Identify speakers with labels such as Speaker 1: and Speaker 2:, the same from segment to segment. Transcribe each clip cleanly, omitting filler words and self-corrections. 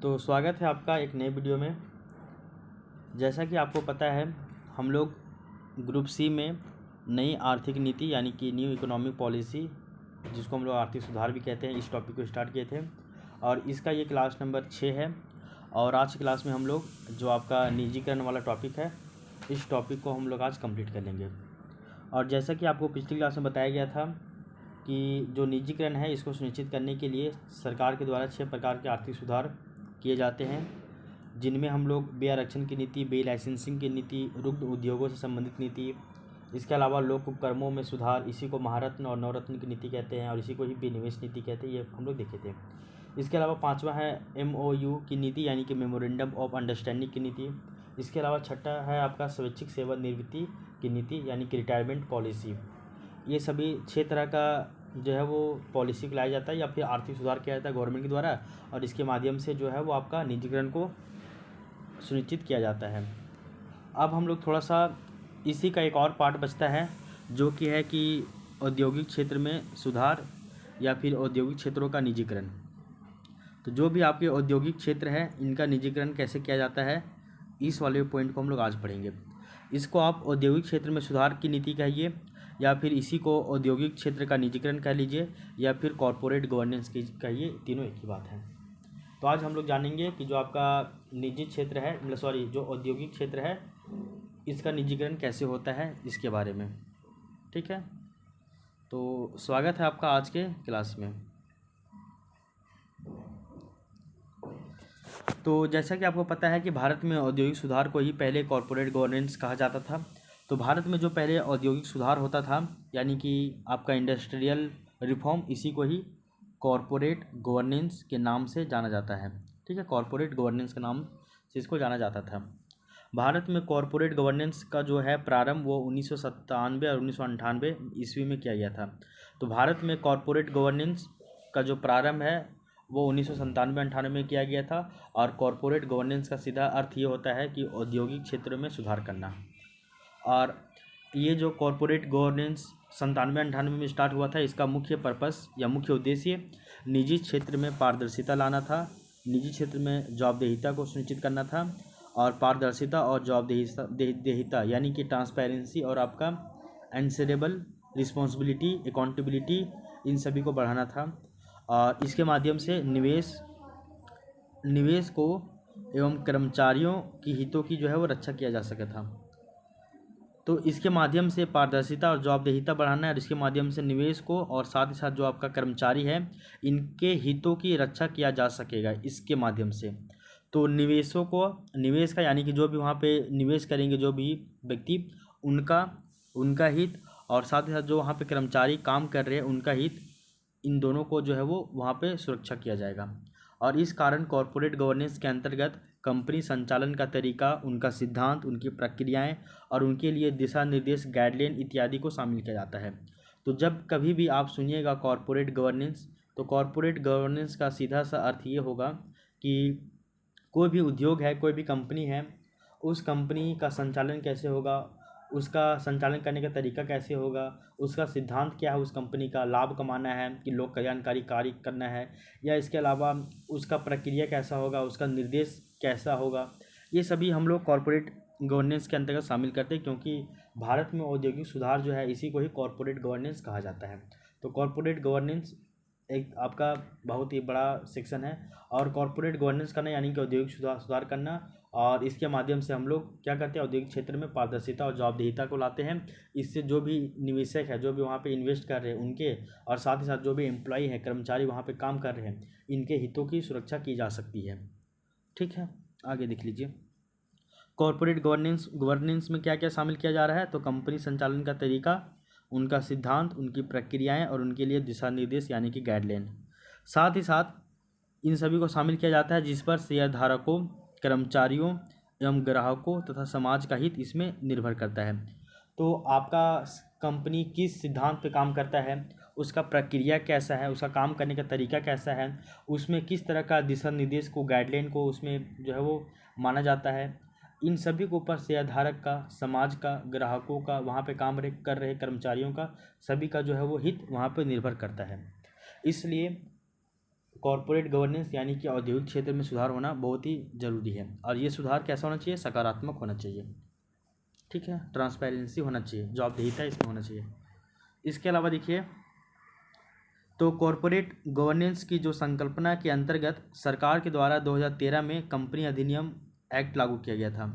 Speaker 1: तो स्वागत है आपका एक नए वीडियो में। जैसा कि आपको पता है, हम लोग ग्रुप सी में नई आर्थिक नीति यानी कि न्यू इकोनॉमिक पॉलिसी, जिसको हम लोग आर्थिक सुधार भी कहते हैं, इस टॉपिक को स्टार्ट किए थे और इसका ये क्लास नंबर 6 है। और आज की क्लास में हम लोग जो आपका निजीकरण वाला टॉपिक है, इस टॉपिक को हम लोग आज कंप्लीट कर लेंगे। और जैसा कि आपको पिछली क्लास में बताया गया था कि जो निजीकरण है, इसको सुनिश्चित करने के लिए सरकार के द्वारा 6 प्रकार के आर्थिक सुधार किए जाते हैं, जिनमें हम लोग बे आरक्षण की नीति, बे लाइसेंसिंग की नीति, रुग्ण उद्योगों से संबंधित नीति, इसके अलावा लोक उपक्रमों में सुधार, इसी को महारत्न और नवरत्न की नीति कहते हैं और इसी को ही विनिवेश नीति कहते हैं, ये हम लोग देखे थे। इसके अलावा 5वां है MOU की नीति यानी कि मेमोरेंडम ऑफ अंडरस्टैंडिंग की नीति। इसके अलावा 6ठा है आपका स्वैच्छिक सेवानिवृत्ति की नीति यानी कि रिटायरमेंट पॉलिसी। ये सभी 6 तरह का जो है वो पॉलिसी को लाया जाता है या फिर आर्थिक सुधार किया जाता है गवर्नमेंट के द्वारा, और इसके माध्यम से जो है वो आपका निजीकरण को सुनिश्चित किया जाता है। अब हम लोग थोड़ा सा इसी का एक और पार्ट बचता है, जो कि है कि औद्योगिक क्षेत्र में सुधार या फिर औद्योगिक क्षेत्रों का निजीकरण। तो जो भी आपके औद्योगिक क्षेत्र है, इनका निजीकरण कैसे किया जाता है, इस वाले पॉइंट को हम लोग आज पढ़ेंगे। इसको आप औद्योगिक क्षेत्र में सुधार की नीति कहिए, या फिर इसी को औद्योगिक क्षेत्र का निजीकरण कह लीजिए, या फिर कॉरपोरेट गवर्नेंस की कहिए, तीनों एक ही बात है। तो आज हम लोग जानेंगे कि जो आपका निजी क्षेत्र है, मतलब जो औद्योगिक क्षेत्र है, इसका निजीकरण कैसे होता है, इसके बारे में। ठीक है, तो स्वागत है आपका आज के क्लास में। तो जैसा कि आपको पता है कि भारत में औद्योगिक सुधार को ही पहले कॉरपोरेट गवर्नेंस कहा जाता था। तो भारत में जो पहले औद्योगिक सुधार होता था, यानी कि आपका इंडस्ट्रियल रिफॉर्म, इसी को ही कॉरपोरेट गवर्नेंस के नाम से जाना जाता है। ठीक है, कॉरपोरेट गवर्नेंस के नाम से इसको जाना जाता था। भारत में कॉरपोरेट गवर्नेंस का जो है प्रारंभ वो 1997 और 1998 ईस्वी में किया गया था। तो भारत में कॉरपोरेट गवर्नेंस का जो प्रारंभ है वो 1997-98 में किया गया था। और कॉरपोरेट गवर्नेंस का सीधा अर्थ ये होता है कि औद्योगिक क्षेत्र में सुधार करना। और ये जो कॉरपोरेट गवर्नेंस 97-98 में स्टार्ट हुआ था, इसका मुख्य पर्पस या मुख्य उद्देश्य निजी क्षेत्र में पारदर्शिता लाना था, निजी क्षेत्र में जवाबदेहिता को सुनिश्चित करना था, और पारदर्शिता और जवाबदेहिता यानी कि ट्रांसपेरेंसी और आपका एंसरेबल रिस्पॉन्सिबिलिटी, अकाउंटेबिलिटी, इन सभी को बढ़ाना था। और इसके माध्यम से निवेश को एवं कर्मचारियों की हितों की जो है वो रक्षा किया जा सका था। तो इसके माध्यम से पारदर्शिता और जवाबदेहिता बढ़ाना है, और इसके माध्यम से निवेश को और साथ ही साथ जो आपका कर्मचारी है, इनके हितों की रक्षा किया जा सकेगा इसके माध्यम से। तो निवेश का यानी कि जो भी वहाँ पे निवेश करेंगे जो भी व्यक्ति, उनका हित, और साथ ही साथ जो वहाँ पे कर्मचारी काम कर रहे हैं उनका हित, इन दोनों को जो है वो वहाँ पे सुरक्षा किया जाएगा। और इस कारण कॉरपोरेट गवर्नेंस के अंतर्गत कंपनी संचालन का तरीका, उनका सिद्धांत, उनकी प्रक्रियाएं और उनके लिए दिशा निर्देश, गाइडलाइन इत्यादि को शामिल किया जाता है। तो जब कभी भी आप सुनिएगा कॉरपोरेट गवर्नेंस, तो कॉरपोरेट गवर्नेंस का सीधा सा अर्थ ये होगा कि कोई भी उद्योग है, कोई भी कंपनी है, उस कंपनी का संचालन कैसे होगा, उसका संचालन करने का तरीका कैसे होगा, उसका सिद्धांत क्या है, उस कंपनी का लाभ कमाना है कि लोक कल्याणकारी कार्य करना है, या इसके अलावा उसका प्रक्रिया कैसा होगा, उसका निर्देश कैसा होगा, ये सभी हम लोग कॉरपोरेट गवर्नेंस के अंतर्गत शामिल करते हैं, क्योंकि भारत में औद्योगिक सुधार जो है इसी को ही कॉरपोरेट गवर्नेंस कहा जाता है। तो कॉरपोरेट गवर्नेंस एक आपका बहुत ही बड़ा सेक्शन है। और कॉरपोरेट गवर्नेंस करना यानी कि औद्योगिक सुधार करना, और इसके माध्यम से हम लोग क्या करते हैं, औद्योगिक क्षेत्र में पारदर्शिता और जवाबदेहिता को लाते हैं। इससे जो भी निवेशक है, जो भी वहाँ पे इन्वेस्ट कर रहे हैं उनके, और साथ ही साथ जो भी एम्प्लॉई हैं, कर्मचारी वहाँ पे काम कर रहे हैं, इनके हितों की सुरक्षा की जा सकती है। ठीक है, आगे देख लीजिए। कॉरपोरेट गवर्नेंस में क्या क्या शामिल किया जा रहा है, तो कंपनी संचालन का तरीका, उनका सिद्धांत, उनकी प्रक्रियाएं और उनके लिए दिशा निर्देश यानी कि गाइडलाइन। साथ ही साथ इन सभी को शामिल किया जाता है जिस पर शेयरधारकों, कर्मचारियों एवं ग्राहकों तथा समाज का हित इसमें निर्भर करता है। तो आपका कंपनी किस सिद्धांत पे काम करता है, उसका प्रक्रिया कैसा है, उसका काम करने का तरीका कैसा है, उसमें किस तरह का दिशा निर्देश को, गाइडलाइन को उसमें जो है वो माना जाता है, इन सभी के ऊपर शेयरधारक का, समाज का, ग्राहकों का, वहाँ पे काम कर रहे कर्मचारियों का, सभी का जो है वो हित वहाँ पे निर्भर करता है। इसलिए कॉरपोरेट गवर्नेंस यानी कि औद्योगिक क्षेत्र में सुधार होना बहुत ही ज़रूरी है, और ये सुधार कैसा होना चाहिए? सकारात्मक होना चाहिए, ठीक है, ट्रांसपेरेंसी होना चाहिए, जवाबदेहिता इसमें होना चाहिए। इसके अलावा देखिए, तो कॉरपोरेट गवर्नेंस की जो संकल्पना के अंतर्गत सरकार के द्वारा 2013 में कंपनी अधिनियम एक्ट लागू किया गया था।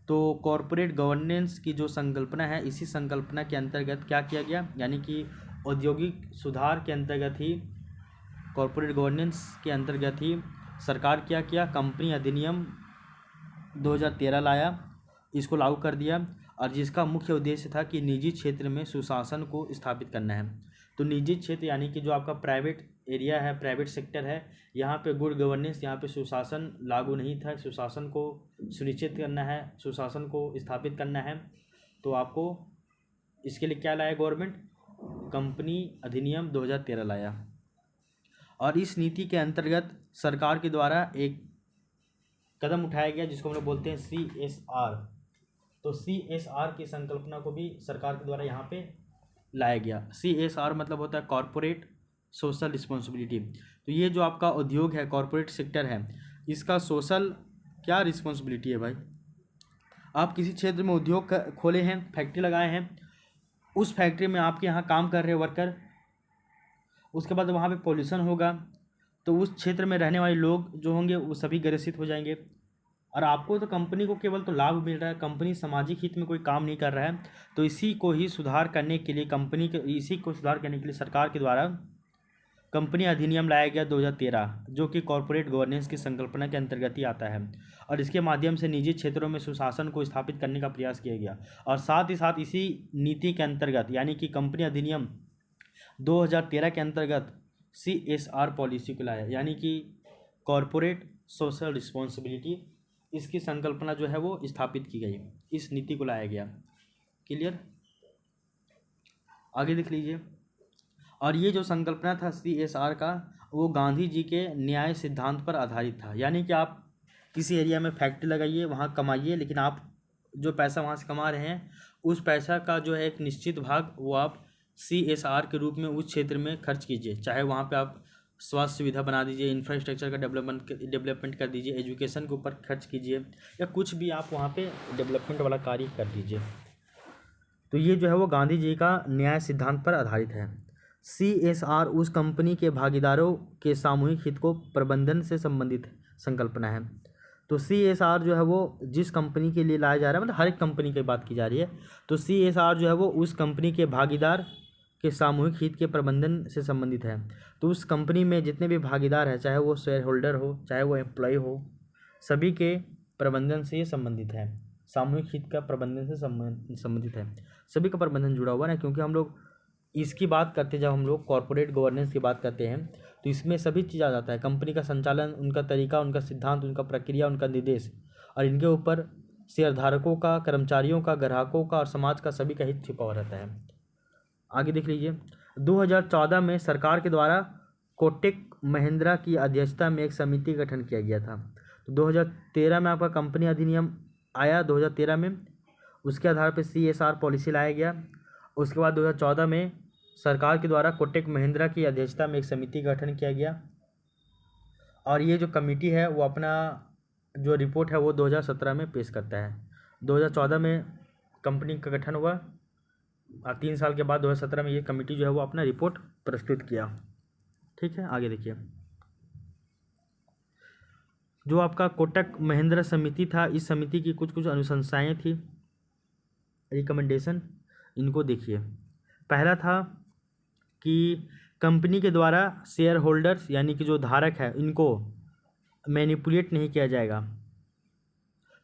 Speaker 1: तो कॉरपोरेट गवर्नेंस की जो संकल्पना है, इसी संकल्पना के अंतर्गत क्या किया गया, यानी कि औद्योगिक सुधार के अंतर्गत ही, कॉरपोरेट गवर्नेंस के अंतर्गत ही सरकार क्या किया, कंपनी अधिनियम 2013 लाया, इसको लागू कर दिया, और जिसका मुख्य उद्देश्य था कि निजी क्षेत्र में सुशासन को स्थापित करना है। तो निजी क्षेत्र यानी कि जो आपका प्राइवेट एरिया है, प्राइवेट सेक्टर है, यहाँ पे गुड गवर्नेंस, यहाँ पे सुशासन लागू नहीं था। सुशासन को सुनिश्चित करना है, सुशासन को स्थापित करना है, तो आपको इसके लिए क्या लाया गवर्नमेंट? कंपनी अधिनियम 2013 लाया। और इस नीति के अंतर्गत सरकार के द्वारा एक कदम उठाया गया जिसको हम लोग बोलते हैं CSR। तो CSR की संकल्पना को भी सरकार के द्वारा यहाँ पे लाया गया। CSR मतलब होता है कॉरपोरेट सोशल रिस्पॉन्सिबिलिटी। तो ये जो आपका उद्योग है, कॉरपोरेट सेक्टर है, इसका सोशल क्या रिस्पॉन्सिबिलिटी है भाई? आप किसी क्षेत्र में उद्योग खोले हैं, फैक्ट्री लगाए हैं, उस फैक्ट्री में आपके यहाँ काम कर रहे वर्कर, उसके बाद वहाँ पे पॉल्यूशन होगा, तो उस क्षेत्र में रहने वाले लोग जो होंगे वो सभी ग्रसित हो जाएंगे, और आपको तो कंपनी को केवल तो लाभ मिल रहा है, कंपनी सामाजिक हित में कोई काम नहीं कर रहा है। तो इसी को ही सुधार करने के लिए इसी को सुधार करने के लिए सरकार के द्वारा कंपनी अधिनियम लाया गया 2013, जो कि कॉरपोरेट गवर्नेंस की संकल्पना के अंतर्गत ही आता है, और इसके माध्यम से निजी क्षेत्रों में सुशासन को स्थापित करने का प्रयास किया गया। और साथ ही साथ इसी नीति के अंतर्गत यानी कि कंपनी अधिनियम 2013 के अंतर्गत CSR पॉलिसी को लाया, यानी कि कॉरपोरेट सोशल रिस्पॉन्सिबिलिटी, इसकी संकल्पना जो है वो स्थापित की गई, इस नीति को लाया गया। क्लियर? आगे देख लीजिए। और ये जो संकल्पना था CSR का, वो गांधी जी के न्याय सिद्धांत पर आधारित था। यानी कि आप किसी एरिया में फैक्ट्री लगाइए, वहाँ कमाइए, लेकिन आप जो पैसा वहाँ से कमा रहे हैं, उस पैसा का जो है एक निश्चित भाग वो आप CSR के रूप में उस क्षेत्र में खर्च कीजिए। चाहे वहाँ पे आप स्वास्थ्य सुविधा बना दीजिए, इंफ्रास्ट्रक्चर का डेवलपमेंट कर दीजिए, एजुकेशन के ऊपर खर्च कीजिए, या कुछ भी आप वहाँ पे डेवलपमेंट वाला कार्य कर दीजिए। तो ये जो है वो गांधी जी का न्याय सिद्धांत पर आधारित है। CSR उस कंपनी के भागीदारों के सामूहिक हित को प्रबंधन से संबंधित संकल्पना है। तो CSR जो है वो जिस कंपनी के लिए लाया जा रहा है, मतलब हर एक कंपनी की बात की जा रही है, तो CSR जो है वो उस कंपनी के भागीदार के सामूहिक हित के प्रबंधन से संबंधित है। तो उस कंपनी में जितने भी भागीदार हैं, चाहे वो शेयर होल्डर हो, चाहे वो एम्प्लॉय हो, सभी के प्रबंधन से ये संबंधित है, सामूहिक हित का प्रबंधन से संबंधित है, सभी का प्रबंधन जुड़ा हुआ है। क्योंकि हम लोग इसकी बात करते हैं, जब हम लोग कॉरपोरेट गवर्नेंस की बात करते हैं, तो इसमें सभी चीज़ आ जाता है, कंपनी का संचालन, उनका तरीका, उनका सिद्धांत, उनका प्रक्रिया, उनका निर्देश, और इनके ऊपर शेयरधारकों का, कर्मचारियों का, ग्राहकों का और समाज का सभी का हित छिपा हुआ रहता है। आगे देख लीजिए। 2014 में सरकार के द्वारा कोटक महिंद्रा की अध्यक्षता में एक समिति का गठन किया गया था। तो 2013 में आपका कंपनी अधिनियम आया 2013 में, उसके आधार पर CSR पॉलिसी लाया गया। उसके बाद 2014 में सरकार के द्वारा कोटक महिंद्रा की अध्यक्षता में एक समिति का गठन किया गया, और ये जो कमेटी है वो अपना जो रिपोर्ट है वो 2017 में पेश करता है। 2014 में कंपनी का गठन हुआ, और 3 साल के बाद 2017 में ये कमेटी जो है वो अपना रिपोर्ट प्रस्तुत किया। ठीक है, आगे देखिए। जो आपका कोटक महिंद्रा समिति था, इस समिति की कुछ अनुशंसाएं थी, रिकमेंडेशन, इनको देखिए। पहला था कि कंपनी के द्वारा शेयर होल्डर्स यानी कि जो धारक है, इनको मैनिपुलेट नहीं किया जाएगा।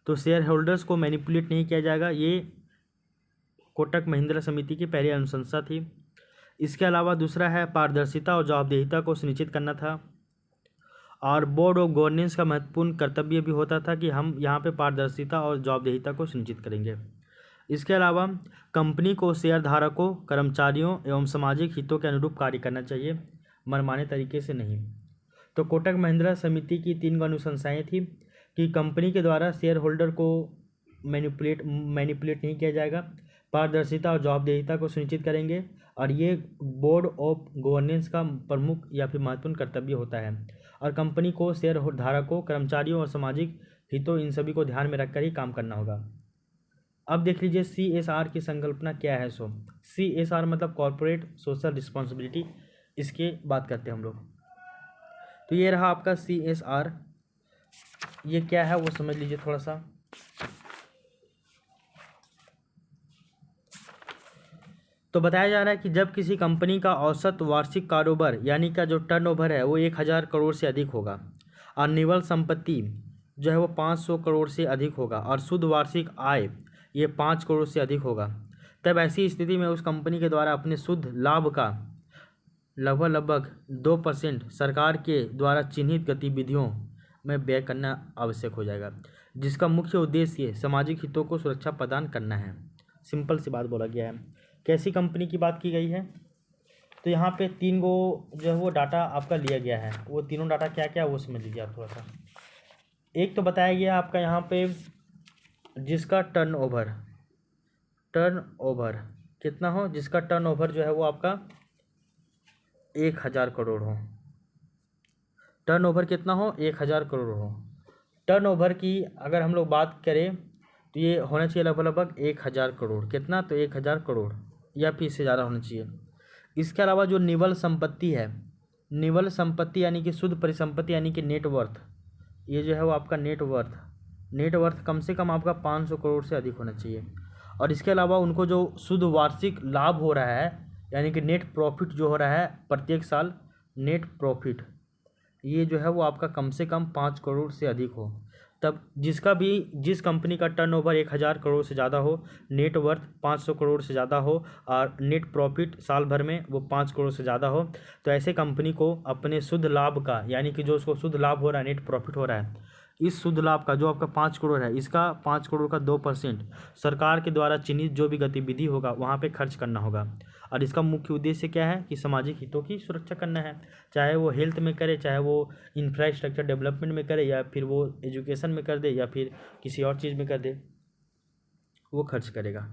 Speaker 1: तो शेयर होल्डर्स को मैनिपुलेट नहीं किया जाएगा, ये कोटक महिंद्रा समिति की पहली अनुशंसा थी। इसके अलावा दूसरा है पारदर्शिता और जवाबदेहिता को सुनिश्चित करना था, और बोर्ड ऑफ गवर्नेंस का महत्वपूर्ण कर्तव्य भी होता था कि हम यहाँ पे पारदर्शिता और जवाबदेहिता को सुनिश्चित करेंगे। इसके अलावा कंपनी को शेयरधारकों, कर्मचारियों एवं सामाजिक हितों के अनुरूप कार्य करना चाहिए, मनमाने तरीके से नहीं। तो कोटक महिंद्रा समिति की 3 अनुशंसाएं थी कि कंपनी के द्वारा शेयर होल्डर को मैनिपुलेट नहीं किया जाएगा, पारदर्शिता और जवाबदेहिता को सुनिश्चित करेंगे, और ये बोर्ड ऑफ गवर्नेंस का प्रमुख या फिर महत्वपूर्ण कर्तव्य होता है। और कंपनी को शेयर धारकों, कर्मचारियों और सामाजिक हितों इन सभी को ध्यान में रखकर ही काम करना होगा। अब देख लीजिए CSR की संकल्पना क्या है। सो CSR मतलब कॉर्पोरेट सोशल रिस्पॉन्सिबिलिटी, इसके बात करते हैं हम लोग। तो ये रहा आपका CSR। ये क्या है वो समझ लीजिए थोड़ा सा। तो बताया जा रहा है कि जब किसी कंपनी का औसत वार्षिक कारोबार यानी का जो टर्नओवर है वो 1000 करोड़ से अधिक होगा और निवल संपत्ति जो है वो 500 करोड़ से अधिक होगा और शुद्ध वार्षिक आय ये 5 करोड़ से अधिक होगा, तब ऐसी स्थिति में उस कंपनी के द्वारा अपने शुद्ध लाभ का लगभग 2% सरकार के द्वारा चिन्हित गतिविधियों में व्यय करना आवश्यक हो जाएगा, जिसका मुख्य उद्देश्य सामाजिक हितों को सुरक्षा प्रदान करना है। सिंपल सी बात बोला गया है। कैसी कंपनी की बात की गई है? तो यहाँ पे 3 गो जो है वो डाटा आपका लिया गया है। वो तीनों डाटा क्या क्या है वो समझ लीजिए आप थोड़ा सा। एक तो बताया गया आपका यहाँ पे जिसका टर्नओवर कितना हो, जिसका टर्नओवर जो है वो आपका 1000 करोड़ हो। टर्नओवर कितना हो? 1000 करोड़ हो। टर्नओवर की अगर हम लोग बात करें तो ये होना चाहिए लगभग 1000 करोड़। कितना? तो 1000 करोड़ या फिर इससे ज़्यादा होना चाहिए। इसके अलावा जो निवल संपत्ति है, निवल संपत्ति यानी कि शुद्ध परिसंपत्ति यानी कि नेटवर्थ, ये जो है वो आपका नेटवर्थ कम से कम आपका 500 करोड़ से अधिक होना चाहिए। और इसके अलावा उनको जो शुद्ध वार्षिक लाभ हो रहा है यानी कि नेट प्रॉफिट जो हो रहा है प्रत्येक साल, नेट प्रॉफिट ये जो है वो आपका कम से कम 5 करोड़ से अधिक हो। तब जिस कंपनी का टर्नओवर 1000 करोड़ से ज़्यादा हो, नेट वर्थ 500 करोड़ से ज़्यादा हो और नेट प्रॉफिट साल भर में वो 5 करोड़ से ज़्यादा हो, तो ऐसे कंपनी को अपने शुद्ध लाभ का यानी कि जो उसको शुद्ध लाभ हो रहा है, नेट प्रॉफिट हो रहा है, इस शुद्ध लाभ का जो आपका 5 करोड़ है, इसका 5 करोड़ का 2% सरकार के द्वारा चिन्हित जो भी गतिविधि होगा वहाँ पे खर्च करना होगा। और इसका मुख्य उद्देश्य क्या है कि सामाजिक हितों की सुरक्षा करना है, चाहे वो हेल्थ में करे, चाहे वो इंफ्रास्ट्रक्चर डेवलपमेंट में करे, या फिर वो एजुकेशन में कर दे, या फिर किसी और चीज़ में कर दे, वो खर्च करेगा।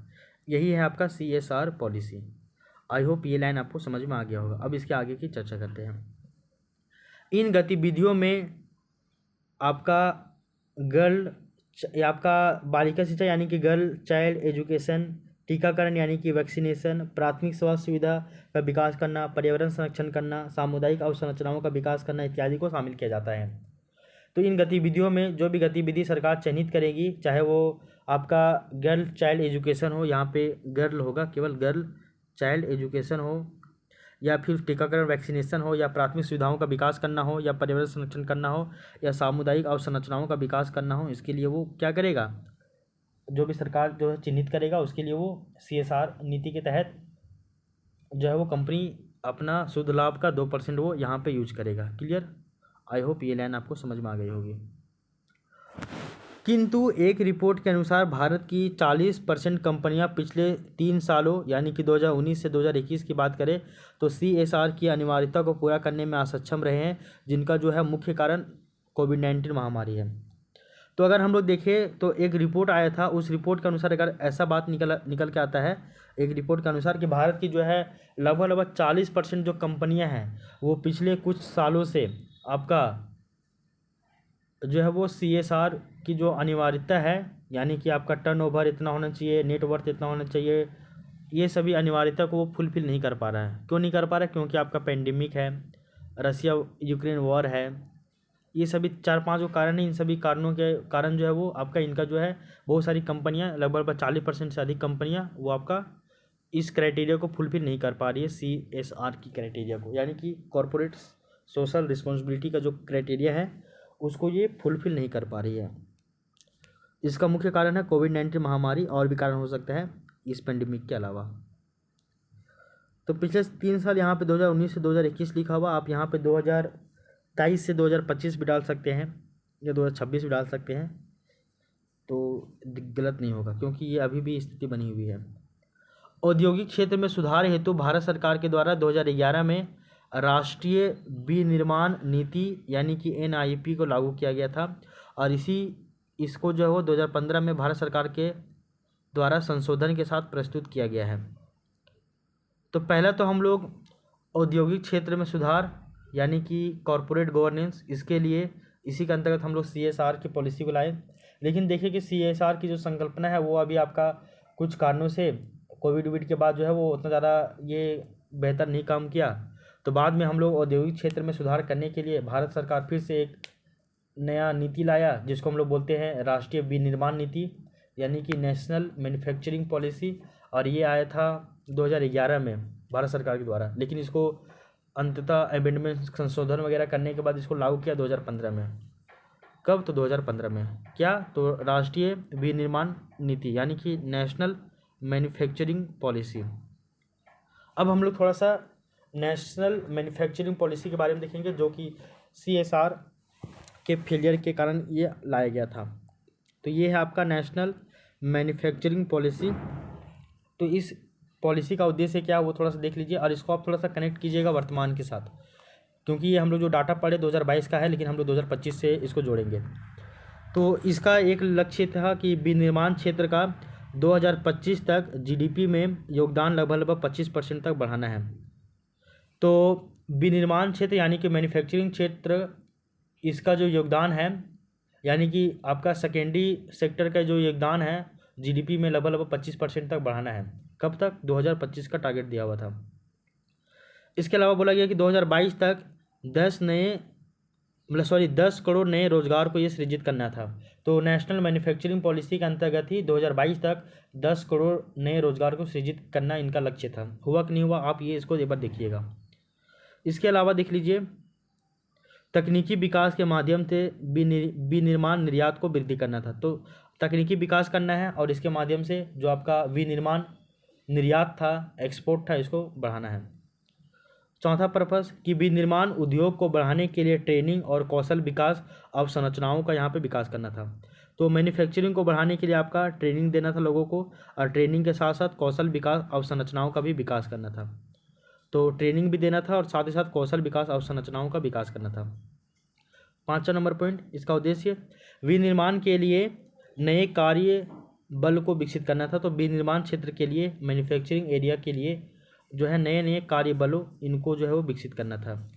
Speaker 1: यही है आपका CSR पॉलिसी। आई होप ये लाइन आपको समझ में आ गया होगा। अब इसके आगे की चर्चा करते हैं। इन गतिविधियों में आपका आपका बालिका शिक्षा यानी कि गर्ल चाइल्ड एजुकेशन, टीकाकरण यानी कि वैक्सीनेशन, प्राथमिक स्वास्थ्य सुविधा का विकास करना, पर्यावरण संरक्षण करना, सामुदायिक अवसंरचनाओं का विकास करना इत्यादि को शामिल किया जाता है। तो इन गतिविधियों में जो भी गतिविधि सरकार चिन्हित करेगी, चाहे वो आपका गर्ल चाइल्ड एजुकेशन हो, यहाँ पे गर्ल होगा, केवल गर्ल चाइल्ड एजुकेशन हो, या फिर टीकाकरण वैक्सीनेशन हो, या प्राथमिक सुविधाओं का विकास करना हो, या पर्यावरण संरक्षण करना हो, या सामुदायिक अवसंरचनाओं का विकास करना हो, इसके लिए वो क्या करेगा, जो भी सरकार जो है चिन्हित करेगा उसके लिए वो CSR नीति के तहत जो है वो कंपनी अपना शुद्ध लाभ का 2% वो यहाँ पे यूज करेगा। क्लियर? आई होप ये लाइन आपको समझ में आ गई होगी। किंतु एक रिपोर्ट के अनुसार भारत की 40% कंपनियां पिछले 3 सालों यानी कि 2019 से 2021 की बात करें तो CSR की अनिवार्यता को पूरा करने में असक्षम रहे हैं, जिनका जो है मुख्य कारण कोविड-19 महामारी है। तो अगर हम लोग देखें तो एक रिपोर्ट आया था, उस रिपोर्ट के अनुसार अगर ऐसा बात निकल के आता है एक रिपोर्ट के अनुसार कि भारत की जो है लगभग 40% जो कंपनियां हैं वो पिछले कुछ सालों से आपका जो है वो CSR की जो अनिवार्यता है यानी कि आपका टर्नओवर इतना होना चाहिए, नेटवर्थ इतना होना चाहिए, ये सभी अनिवार्यता को वो फुलफिल नहीं कर पा रहा है। क्यों नहीं कर पा रहा है? क्योंकि आपका पेंडेमिक है, रसिया यूक्रेन वॉर है, ये सभी 4-5 कारण हैं। इन सभी कारणों के कारण जो है वो आपका इनका जो है बहुत सारी कंपनियां लगभग 40% से अधिक कंपनियां वो आपका इस क्राइटेरिया को फुलफिल नहीं कर पा रही है, CSR की क्राइटेरिया को, यानी कि कॉरपोरेट सोशल रिस्पॉन्सिबिलिटी का जो क्राइटेरिया है उसको ये फुलफिल नहीं कर पा रही है। इसका मुख्य कारण है कोविड-19 महामारी, और भी कारण हो सकता है इस पेंडेमिक के अलावा। तो पिछले 3 साल यहाँ पे 2019 से 2021 लिखा हुआ, आप यहाँ पे 2023 से 2025 भी डाल सकते हैं या 2026 भी डाल सकते हैं, तो गलत नहीं होगा क्योंकि ये अभी भी स्थिति बनी हुई है। औद्योगिक क्षेत्र में सुधार हेतु भारत सरकार के द्वारा 2011 में राष्ट्रीय विनिर्माण नीति यानी कि NIP को लागू किया गया था, और इसको जो है वो 2015 में भारत सरकार के द्वारा संशोधन के साथ प्रस्तुत किया गया है। तो पहला तो हम लोग औद्योगिक क्षेत्र में सुधार यानी कि कॉरपोरेट गवर्नेंस, इसके लिए इसी के अंतर्गत हम लोग CSR की पॉलिसी को लाए। लेकिन देखिए कि CSR की जो संकल्पना है वो अभी आपका कुछ कारणों से कोविड के बाद जो है वो उतना ज़्यादा ये बेहतर नहीं काम किया। तो बाद में हम लोग औद्योगिक क्षेत्र में सुधार करने के लिए भारत सरकार फिर से एक नया नीति लाया, जिसको हम लोग बोलते हैं राष्ट्रीय विनिर्माण नीति, यानी कि नेशनल मैन्युफैक्चरिंग पॉलिसी। और ये आया था 2011 में भारत सरकार के द्वारा, लेकिन इसको अंततः अमेंडमेंट संशोधन वगैरह करने के बाद इसको लागू किया 2015 में। कब? तो 2015 में। क्या? तो राष्ट्रीय विनिर्माण नीति, यानी कि नेशनल मैन्युफैक्चरिंग पॉलिसी। अब हम लोग थोड़ा सा नेशनल मैन्युफैक्चरिंग पॉलिसी के बारे में देखेंगे, जो कि CSR के फेलियर के कारण ये लाया गया था। तो ये है आपका नेशनल मैन्युफैक्चरिंग पॉलिसी। तो इस पॉलिसी का उद्देश्य क्या है वो थोड़ा सा देख लीजिए, और इसको आप थोड़ा सा कनेक्ट कीजिएगा वर्तमान के साथ, क्योंकि ये हम लोग जो डाटा पढ़े 2022 का है, लेकिन हम लोग 2025 से इसको जोड़ेंगे। तो इसका एक लक्ष्य था कि विनिर्माण क्षेत्र का 2025 तक GDP में योगदान लगभग 25% तक बढ़ाना है। तो विनिर्माण क्षेत्र यानी कि मैन्युफैक्चरिंग क्षेत्र, इसका जो योगदान है, यानी कि आपका सेकेंडरी सेक्टर का जो योगदान है GDP में लगभग 25% तक बढ़ाना है। कब तक? 2025 का टारगेट दिया हुआ था। इसके अलावा बोला गया कि 2022 तक 10 करोड़ नए रोजगार को ये सृजित करना था। तो नेशनल मैन्युफैक्चरिंग पॉलिसी के अंतर्गत ही 2022 तक 10 करोड़ नए रोजगार को सृजित करना इनका लक्ष्य था। हुआ कि नहीं हुआ, आप ये इसको एक बार देखिएगा। इसके अलावा देख लीजिए, तकनीकी विकास के माध्यम से विनिर्माण निर्यात को वृद्धि करना था। तो तकनीकी विकास करना है, और इसके माध्यम से जो आपका विनिर्माण निर्यात था, एक्सपोर्ट था, इसको बढ़ाना है। चौथा पर्पस कि विनिर्माण उद्योग को बढ़ाने के लिए ट्रेनिंग और कौशल विकास अवसंरचनाओं का यहाँ पे विकास करना था। तो मैन्युफैक्चरिंग को बढ़ाने के लिए आपका ट्रेनिंग देना था लोगों को, और ट्रेनिंग के साथ साथ कौशल विकास अवसंरचनाओं का भी विकास करना था। तो ट्रेनिंग भी देना था और साथ ही साथ कौशल विकास अवसंरचनाओं का विकास करना था। 5वां नंबर पॉइंट, इसका उद्देश्य विनिर्माण के लिए नए कार्य बल को विकसित करना था। तो विनिर्माण क्षेत्र के लिए, मैन्युफैक्चरिंग एरिया के लिए जो है नए नए कार्य बलों, इनको जो है वो विकसित करना था।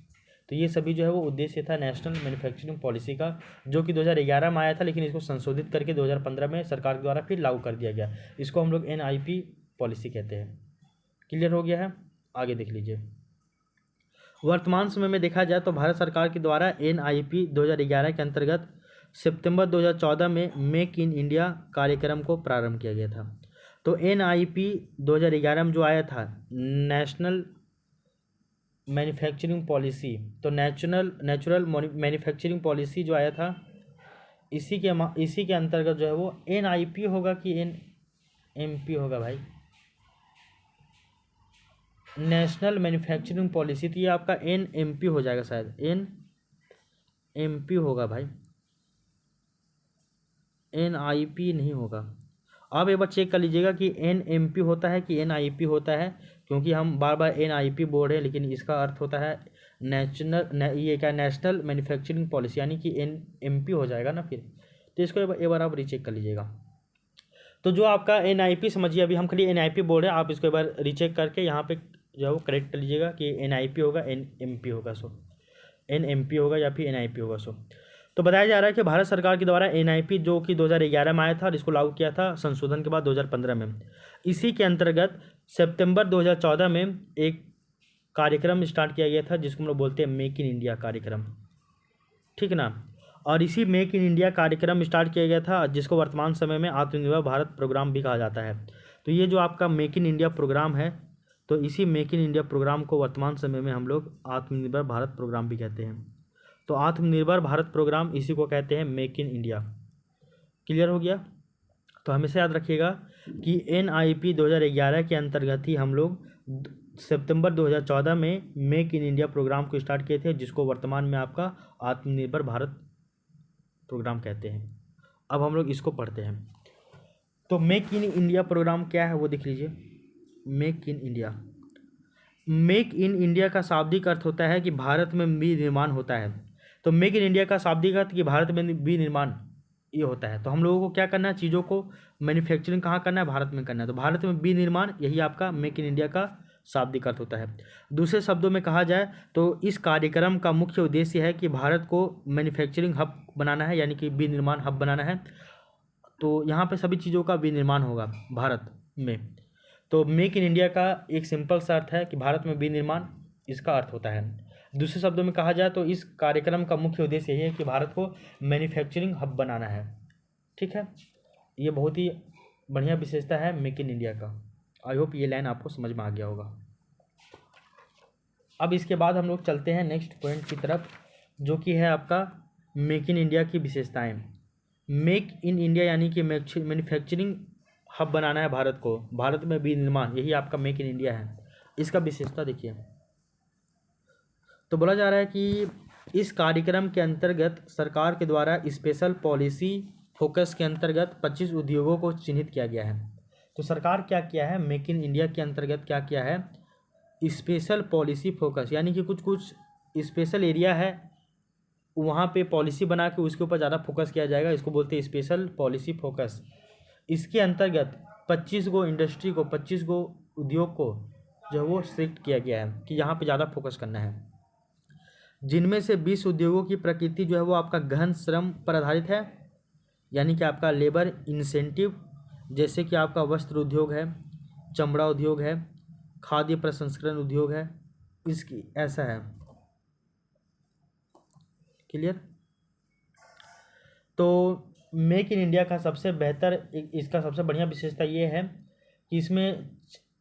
Speaker 1: तो ये सभी जो है वो उद्देश्य था नेशनल मैन्युफैक्चरिंग पॉलिसी का, जो कि 2011 में आया था, लेकिन इसको संशोधित करके 2015 में सरकार द्वारा फिर लागू कर दिया गया। इसको हम लोग NIP पॉलिसी कहते हैं। क्लियर हो गया है? आगे देख लीजिए। वर्तमान समय में देखा जाए तो भारत सरकार के द्वारा NIP 2011 के अंतर्गत सितंबर 2014 में मेक इन इंडिया कार्यक्रम को प्रारंभ किया गया था। तो NIP 2011 में जो आया था, नेशनल मैन्युफैक्चरिंग पॉलिसी, तो नेचुरल मैन्युफैक्चरिंग पॉलिसी जो आया था, इसी के अंतर्गत जो है वो NIP होगा कि NMP होगा भाई? नेशनल मैन्युफैक्चरिंग पॉलिसी, तो ये आपका NMP हो जाएगा, शायद NMP होगा भाई, NIP नहीं होगा। आप एक बार चेक कर लीजिएगा कि NMP होता है कि NIP होता है, क्योंकि हम बार बार NIP बोल रहे हैं, लेकिन इसका अर्थ होता है ये क्या, नेशनल मैन्युफैक्चरिंग पॉलिसी, यानी कि NMP हो जाएगा ना फिर। तो इसको एक बार आप रीचेक कर लीजिएगा। तो जो आपका NIP, समझिए अभी हम खाली NIP बोल रहे हैं, आप इसको एक बार रीचेक करके यहाँ पे जो है वो करेक्ट कर लीजिएगा कि NIP होगा, NMP होगा, NMP होगा या फिर NIP होगा। तो बताया जा रहा है कि भारत सरकार के द्वारा NIP जो कि 2011 में आया था और इसको लागू किया था संशोधन के बाद 2015 में। इसी के अंतर्गत सितंबर 2014 में एक कार्यक्रम स्टार्ट किया गया था, जिसको हम लोग बोलते हैं मेक इन इंडिया कार्यक्रम, ठीक ना। और इसी मेक इन इंडिया कार्यक्रम स्टार्ट किया गया था, जिसको वर्तमान समय में आत्मनिर्भर भारत प्रोग्राम भी कहा जाता है। तो ये जो आपका मेक इन इंडिया प्रोग्राम है, तो इसी मेक इन इंडिया प्रोग्राम को वर्तमान समय में हम लोग आत्मनिर्भर भारत प्रोग्राम भी कहते हैं। तो आत्मनिर्भर भारत प्रोग्राम इसी को कहते हैं मेक इन इंडिया। क्लियर हो गया? तो हमेशा याद रखिएगा कि NIP 2011 के अंतर्गत ही हम लोग सितंबर 2014 में मेक इन इंडिया प्रोग्राम को स्टार्ट किए थे, जिसको वर्तमान में आपका आत्मनिर्भर भारत प्रोग्राम कहते हैं। अब हम लोग इसको पढ़ते हैं। तो मेक इन इंडिया प्रोग्राम क्या है वो देख लीजिए। Make in India, make in India का शाब्दिक अर्थ होता है कि भारत में विनिर्माण होता है। तो मेक इन इंडिया का शाब्दिक अर्थ कि भारत में विनिर्माण ये होता है। तो हम लोगों को क्या करना है, चीज़ों को मैन्युफैक्चरिंग कहाँ करना है, भारत में करना है। तो भारत में विनिर्माण, यही आपका मेक इन इंडिया का शाब्दिक अर्थ होता है। दूसरे शब्दों में कहा जाए तो इस कार्यक्रम का मुख्य उद्देश्य है कि भारत को मैन्युफैक्चरिंग हब बनाना है, यानी कि विनिर्माण हब बनाना है। तो यहाँ पे सभी चीज़ों का विनिर्माण होगा भारत में। तो मेक इन इंडिया का एक सिंपल सा अर्थ है कि भारत में विनिर्माण, इसका अर्थ होता है। दूसरे शब्दों में कहा जाए तो इस कार्यक्रम का मुख्य उद्देश्य यही है कि भारत को मैन्युफैक्चरिंग हब बनाना है। ठीक है, ये बहुत ही बढ़िया विशेषता है मेक इन इंडिया का। आई होप ये लाइन आपको समझ में आ गया होगा। अब इसके बाद हम लोग चलते हैं नेक्स्ट पॉइंट की तरफ, जो कि है आपका मेक इन इंडिया की विशेषताएं। मेक इन इंडिया यानी कि मैन्युफैक्चरिंग हब बनाना है भारत को, भारत में विनिर्माण, यही आपका मेक इन इंडिया है। इसका विशेषता देखिए, तो बोला जा रहा है कि इस कार्यक्रम के अंतर्गत सरकार के द्वारा स्पेशल पॉलिसी फोकस के अंतर्गत 25 उद्योगों को चिन्हित किया गया है। तो सरकार क्या किया है, मेक इन इंडिया के अंतर्गत क्या किया है, स्पेशल पॉलिसी फोकस, यानी कि कुछ कुछ स्पेशल एरिया है वहाँ पे पॉलिसी बना के उसके ऊपर ज़्यादा फोकस किया जाएगा, इसको बोलते हैं स्पेशल पॉलिसी फोकस। इसके अंतर्गत 25 गो इंडस्ट्री को, 25 गो उद्योग को जो है वो सिलेक्ट किया गया है कि यहाँ पे ज़्यादा फोकस करना है, जिनमें से 20 उद्योगों की प्रकृति जो है वो आपका गहन श्रम पर आधारित है, यानी कि आपका लेबर इंसेंटिव, जैसे कि आपका वस्त्र उद्योग है, चमड़ा उद्योग है, खाद्य प्रसंस्करण उद्योग है, इसकी ऐसा है। क्लियर। तो मेक इन इंडिया का सबसे बेहतर, इसका सबसे बढ़िया विशेषता ये है कि इसमें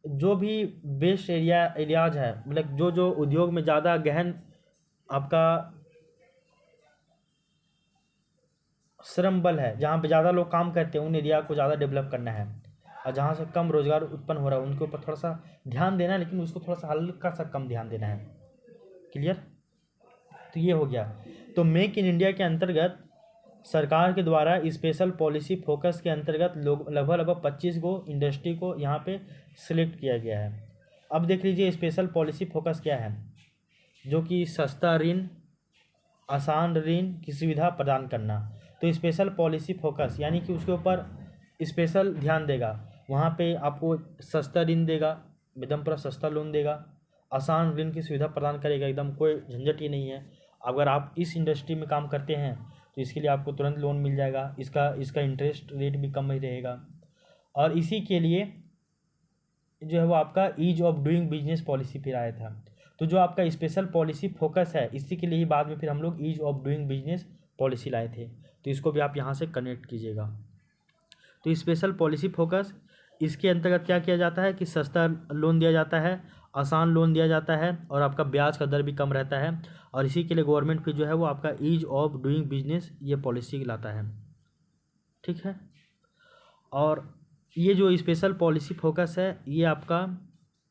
Speaker 1: जो भी बेस्ट एरियाज है, मतलब जो जो उद्योग में ज़्यादा गहन आपका श्रम बल है, जहाँ पे ज़्यादा लोग काम करते हैं, उन एरिया को ज़्यादा डेवलप करना है। और जहाँ से कम रोजगार उत्पन्न हो रहा है उनके ऊपर थोड़ा सा ध्यान देना है, लेकिन उसको थोड़ा सा हल्का सा कम ध्यान देना है। क्लियर। तो ये हो गया। तो मेक इन इंडिया के अंतर्गत सरकार के द्वारा स्पेशल पॉलिसी फोकस के अंतर्गत लोग लगभग 25 गो इंडस्ट्री को यहाँ पे सिलेक्ट किया गया है। अब देख लीजिए स्पेशल पॉलिसी फोकस क्या है, जो कि सस्ता ऋण, आसान ऋण की सुविधा प्रदान करना। तो स्पेशल पॉलिसी फोकस यानी कि उसके ऊपर स्पेशल ध्यान देगा, वहाँ पे आपको सस्ता ऋण देगा, एकदम पूरा सस्ता लोन देगा, आसान ऋण की सुविधा प्रदान करेगा, एकदम कोई झंझट ही नहीं है। अगर आप इस इंडस्ट्री में काम करते हैं तो इसके लिए आपको तुरंत लोन मिल जाएगा, इसका इंटरेस्ट रेट भी कम ही रहेगा। और इसी के लिए जो है वो आपका ease of doing business policy फिर आया था। तो जो आपका स्पेशल पॉलिसी फोकस है, इसी के लिए ही बाद में फिर हम लोग ease of doing business policy लाए थे। तो इसको भी आप यहाँ से कनेक्ट कीजिएगा। तो स्पेशल पॉलिसी फोकस, इसके अंतर्गत क्या किया जाता है कि सस्ता लोन दिया जाता है, आसान लोन दिया जाता है, और आपका ब्याज का दर भी कम रहता है। और इसी के लिए गवर्नमेंट फिर जो है वो आपका ईज ऑफ डूइंग बिजनेस ये पॉलिसी लाता है। ठीक है। और ये जो स्पेशल पॉलिसी फोकस है ये आपका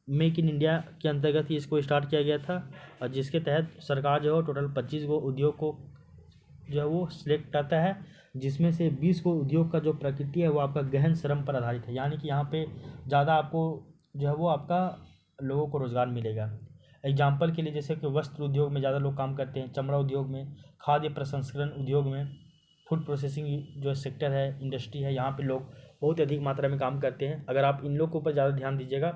Speaker 1: मेक इन इंडिया के अंतर्गत ही इसको स्टार्ट किया गया था, और जिसके तहत सरकार जो है टोटल 25 गो उद्योग को जो है वो सिलेक्ट करता है, जिसमें से 20 को उद्योग का जो प्रकृति है वो आपका गहन श्रम पर आधारित है, यानी कि यहाँ पे ज़्यादा आपको जो है वो आपका लोगों को रोज़गार मिलेगा। एग्जाम्पल के लिए जैसे कि वस्त्र उद्योग में ज़्यादा लोग काम करते हैं, चमड़ा उद्योग में, खाद्य प्रसंस्करण उद्योग में, फूड प्रोसेसिंग जो सेक्टर है, इंडस्ट्री है, यहाँ पे लोग बहुत अधिक मात्रा में काम करते हैं। अगर आप इन लोग के ऊपर ज़्यादा ध्यान दीजिएगा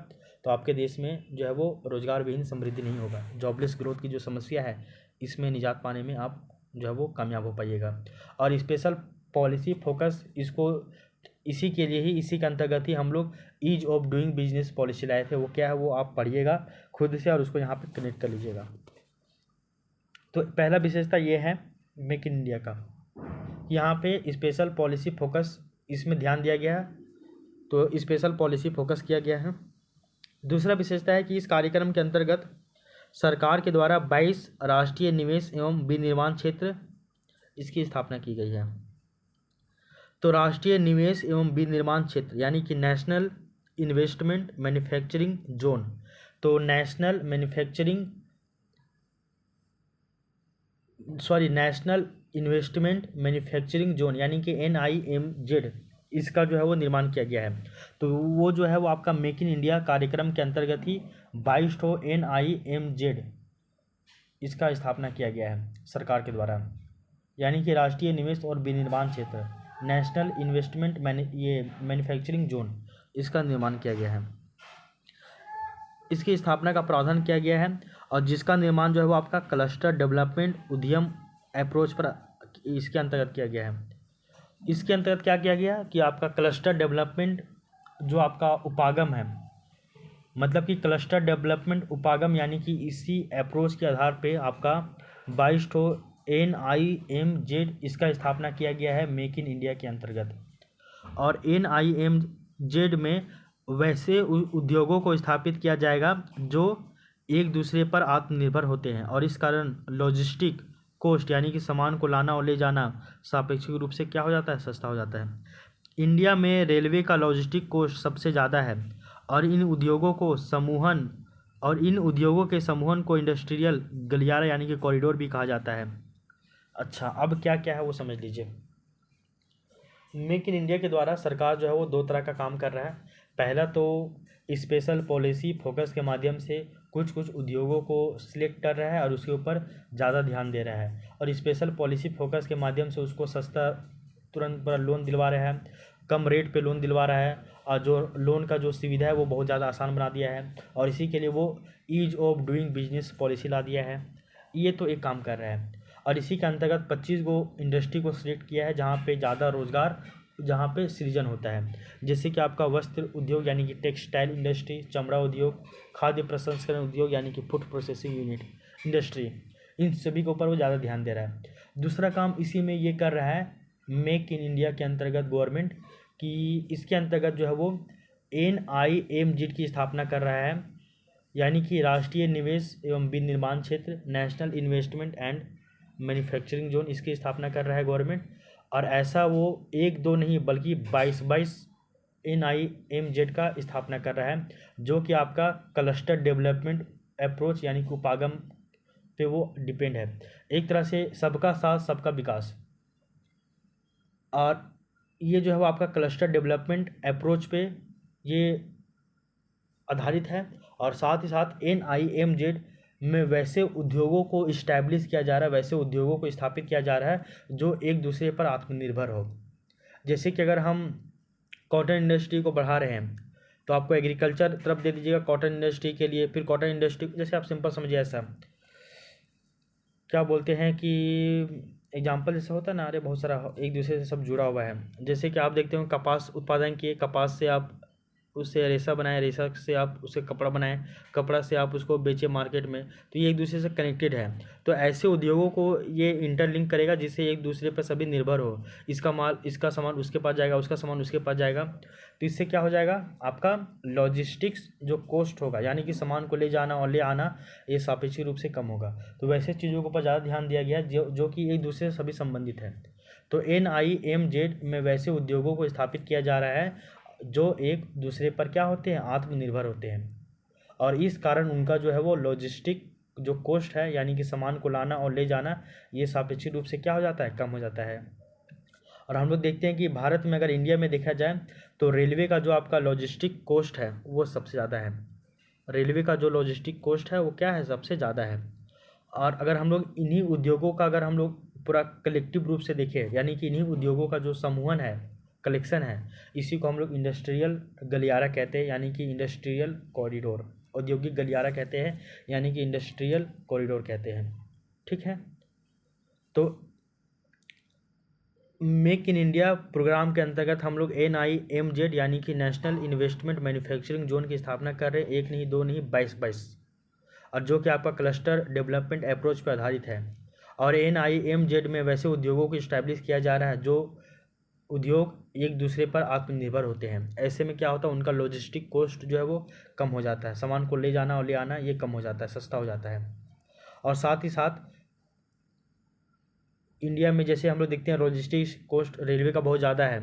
Speaker 1: तो आपके देश में जो है वो रोज़गार विहीन समृद्धि नहीं होगा। जॉबलेस ग्रोथ की जो समस्या है इसमें निजात पाने में आप जो है वो कामयाब हो पाइएगा। और स्पेशल पॉलिसी फोकस इसको इसी के लिए ही, इसी के अंतर्गत ही हम लोग ease of doing business policy लाए थे। वो क्या है वो आप पढ़िएगा खुद से और उसको यहाँ पे कनेक्ट कर लीजिएगा। तो पहला विशेषता ये है मेक इन इंडिया का, यहाँ पे स्पेशल पॉलिसी फोकस इसमें ध्यान दिया गया है, तो स्पेशल पॉलिसी फोकस किया गया है। दूसरा विशेषता है कि इस कार्यक्रम के अंतर्गत सरकार के द्वारा 22 राष्ट्रीय निवेश एवं विनिर्माण क्षेत्र इसकी स्थापना की गई है। तो राष्ट्रीय निवेश एवं विनिर्माण क्षेत्र यानी कि नेशनल इन्वेस्टमेंट मैन्युफैक्चरिंग जोन, तो नेशनल इन्वेस्टमेंट मैन्युफैक्चरिंग जोन यानी कि NIMZ, इसका जो है वो निर्माण किया गया है। तो वो जो है वो आपका मेक इन इंडिया कार्यक्रम के अंतर्गत ही 22 NIMZ इसका स्थापना किया गया है सरकार के द्वारा, यानी कि राष्ट्रीय निवेश और विनिर्माण क्षेत्र, नेशनल इन्वेस्टमेंट मैन्युफैक्चरिंग जोन, इसका निर्माण किया गया है। इसकी स्थापना का प्रावधान किया गया है और जिसका निर्माण जो है वो आपका क्लस्टर डेवलपमेंट उद्यम अप्रोच पर इसके अंतर्गत किया गया है। इसके अंतर्गत क्या किया गया कि आपका क्लस्टर डेवलपमेंट जो आपका उपागम है, मतलब कि क्लस्टर डेवलपमेंट उपागम यानी कि इसी अप्रोच के आधार पे आपका 22 ठो NIMZ इसका स्थापना किया गया है मेक इन इंडिया के अंतर्गत। और NIMZ में वैसे उद्योगों को स्थापित किया जाएगा जो एक दूसरे पर आत्मनिर्भर होते हैं और इस कारण लॉजिस्टिक कोस्ट यानी कि सामान को लाना और ले जाना सापेक्षिक रूप से क्या हो जाता है, सस्ता हो जाता है। इंडिया में रेलवे का लॉजिस्टिक कोस्ट सबसे ज़्यादा है और इन उद्योगों के समूहन को इंडस्ट्रियल गलियारा यानी कि कॉरिडोर भी कहा जाता है। अच्छा, अब क्या क्या है वो समझ लीजिए। मेक इन इंडिया के द्वारा सरकार जो है वो दो तरह का काम कर रहा है। पहला तो स्पेशल पॉलिसी फोकस के माध्यम से कुछ कुछ उद्योगों को सिलेक्ट कर रहा है और उसके ऊपर ज़्यादा ध्यान दे रहा है और स्पेशल पॉलिसी फोकस के माध्यम से उसको सस्ता तुरंत पर लोन दिलवा रहा है, कम रेट पे लोन दिलवा रहा है और जो लोन का जो सुविधा है वो बहुत ज़्यादा आसान बना दिया है और इसी के लिए वो ease of doing business policy ला दिया है। ये तो एक काम कर रहा है और इसी के अंतर्गत 25 गो इंडस्ट्री को सिलेक्ट किया है जहाँ पे ज़्यादा रोजगार जहाँ पे सृजन होता है, जैसे कि आपका वस्त्र उद्योग यानी कि टेक्सटाइल इंडस्ट्री, चमड़ा उद्योग, खाद्य प्रसंस्करण उद्योग यानी कि फूड प्रोसेसिंग यूनिट इंडस्ट्री, इन सभी के ऊपर वो ज़्यादा ध्यान दे रहा है। दूसरा काम इसी में ये कर रहा है मेक इन इंडिया के अंतर्गत गवर्नमेंट कि इसके अंतर्गत जो है वो NIMZ की स्थापना कर रहा है यानी कि राष्ट्रीय निवेश एवं विनिर्माण क्षेत्र, national investment and manufacturing zone, इसकी स्थापना कर रहा है गवर्नमेंट। और ऐसा वो एक दो नहीं बल्कि 22 NIMZ का स्थापना कर रहा है जो कि आपका क्लस्टर डेवलपमेंट अप्रोच यानी कि उपागम पे वो डिपेंड है। एक तरह से सबका साथ सबका विकास, और ये जो है वो आपका क्लस्टर डेवलपमेंट अप्रोच पे ये आधारित है और साथ ही साथ NIMZ में वैसे उद्योगों को इस्टेब्लिश किया जा रहा है, वैसे उद्योगों को स्थापित किया जा रहा है जो एक दूसरे पर आत्मनिर्भर हो। जैसे कि अगर हम कॉटन इंडस्ट्री को बढ़ा रहे हैं तो आपको एग्रीकल्चर तरफ दे दीजिएगा कॉटन इंडस्ट्री के लिए, फिर कॉटन इंडस्ट्री जैसे आप सिंपल समझिए ऐसा क्या बोलते हैं कि एग्जाम्पल जैसे होता है ना, अरे बहुत सारा एक दूसरे से सब जुड़ा हुआ है। जैसे कि आप देखते हो कपास उत्पादन किए, कपास से आप उससे रेशा बनाए, रेशा से आप उससे कपड़ा बनाए, कपड़ा से आप उसको बेचे मार्केट में, तो ये एक दूसरे से कनेक्टेड है। तो ऐसे उद्योगों को ये इंटरलिंक करेगा जिससे एक दूसरे पर सभी निर्भर हो, इसका माल इसका सामान उसके पास जाएगा, उसका सामान उसके पास जाएगा, तो इससे क्या हो जाएगा आपका लॉजिस्टिक्स जो कॉस्ट होगा यानी कि सामान को ले जाना और ले आना ये सापेक्षिक रूप से कम होगा। तो वैसे चीज़ों के ऊपर ज़्यादा ध्यान दिया गया जो कि एक दूसरे से सभी संबंधित है। तो NIMZ में वैसे उद्योगों को स्थापित किया जा रहा है जो एक दूसरे पर क्या होते हैं, आत्मनिर्भर होते हैं और इस कारण उनका जो है वो लॉजिस्टिक जो कॉस्ट है यानी कि सामान को लाना और ले जाना ये सापेक्षिक रूप से क्या हो जाता है, कम हो जाता है। और हम लोग देखते हैं कि भारत में अगर इंडिया में देखा जाए तो रेलवे का जो आपका लॉजिस्टिक कॉस्ट है वो सबसे ज़्यादा है। रेलवे का जो लॉजिस्टिक कॉस्ट है वो क्या है, सबसे ज़्यादा है। और अगर हम लोग इन्हीं उद्योगों का अगर हम लोग पूरा कलेक्टिव रूप से देखें यानी कि इन्हीं उद्योगों का जो समूहन है, कलेक्शन है, इसी को हम लोग इंडस्ट्रियल गलियारा कहते हैं यानी कि इंडस्ट्रियल कॉरिडोर, औद्योगिक गलियारा कहते हैं यानी कि इंडस्ट्रियल कॉरिडोर कहते हैं। ठीक है, तो मेक इन इंडिया प्रोग्राम के अंतर्गत हम लोग NIMZ यानी कि नेशनल इन्वेस्टमेंट मैन्युफैक्चरिंग जोन की स्थापना कर रहे हैं, एक नहीं दो नहीं 22 और जो कि आपका क्लस्टर डेवलपमेंट अप्रोच पर आधारित है। और NIMZ में वैसे उद्योगों को इस्टेब्लिश किया जा रहा है जो उद्योग एक दूसरे पर आत्मनिर्भर होते हैं। ऐसे में क्या होता है, उनका लॉजिस्टिक कॉस्ट जो है वो कम हो जाता है, सामान को ले जाना और ले आना ये कम हो जाता है, सस्ता हो जाता है। और साथ ही साथ इंडिया में जैसे हम लोग देखते हैं लॉजिस्टिक्स कॉस्ट रेलवे का बहुत ज़्यादा है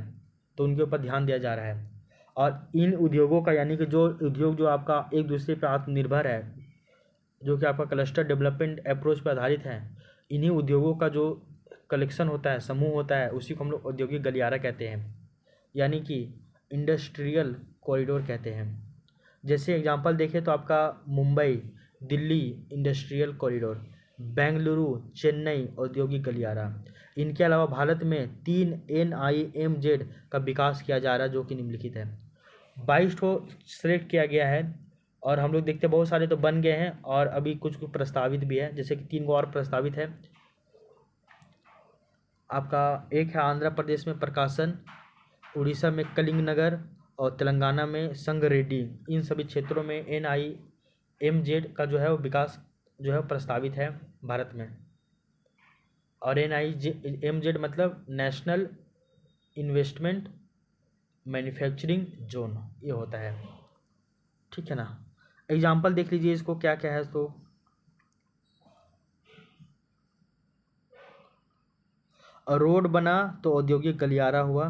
Speaker 1: तो उनके ऊपर ध्यान दिया जा रहा है। और इन उद्योगों का यानी कि जो उद्योग जो आपका एक दूसरे पर आत्मनिर्भर है, जो कि आपका क्लस्टर डेवलपमेंट अप्रोच पर आधारित है, इन्हीं उद्योगों का जो कलेक्शन होता है, समूह होता है, उसी को हम लोग औद्योगिक गलियारा कहते हैं यानी कि इंडस्ट्रियल कॉरिडोर कहते हैं। जैसे एग्जांपल देखें तो आपका मुंबई दिल्ली इंडस्ट्रियल कॉरिडोर, बेंगलुरु चेन्नई औद्योगिक गलियारा। इनके अलावा भारत में 3 NIMZ का विकास किया जा रहा है जो कि निम्नलिखित है। 22 ठो सेलेक्ट किया गया है और हम लोग देखते हैं बहुत सारे तो बन गए हैं और अभी कुछ कुछ प्रस्तावित भी है, जैसे कि 3 गो और प्रस्तावित है आपका। एक है आंध्र प्रदेश में प्रकाशन, उड़ीसा में कलिंगनगर और तेलंगाना में संगारेड्डी। इन सभी क्षेत्रों में NIMZ का जो है वो विकास जो है प्रस्तावित है भारत में। और NIMZ मतलब नेशनल इन्वेस्टमेंट मैन्युफैक्चरिंग जोन ये होता है, ठीक है ना। एग्जाम्पल देख लीजिए इसको क्या क्या है। तो रोड बना तो औद्योगिक गलियारा हुआ,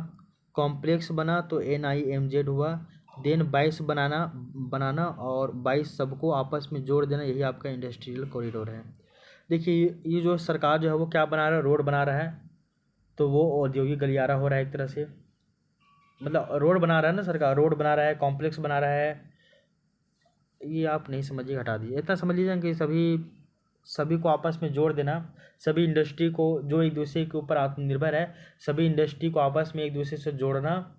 Speaker 1: कॉम्प्लेक्स बना तो NIMZ हुआ, देन 22 बनाना और 22 सबको आपस में जोड़ देना, यही आपका इंडस्ट्रियल कॉरिडोर है। देखिए ये जो सरकार जो है वो क्या बना रहा है, रोड बना रहा है, तो वो औद्योगिक गलियारा हो रहा है एक तरह से, मतलब रोड बना रहा है ना सरकार, रोड बना रहा है, कॉम्प्लेक्स बना रहा है। ये आप नहीं समझिए, हटा दीजिए, इतना समझ लीजिए कि सभी को आपस में जोड़ देना, सभी इंडस्ट्री को जो एक दूसरे के ऊपर आत्मनिर्भर है, सभी इंडस्ट्री को आपस में एक दूसरे से जोड़ना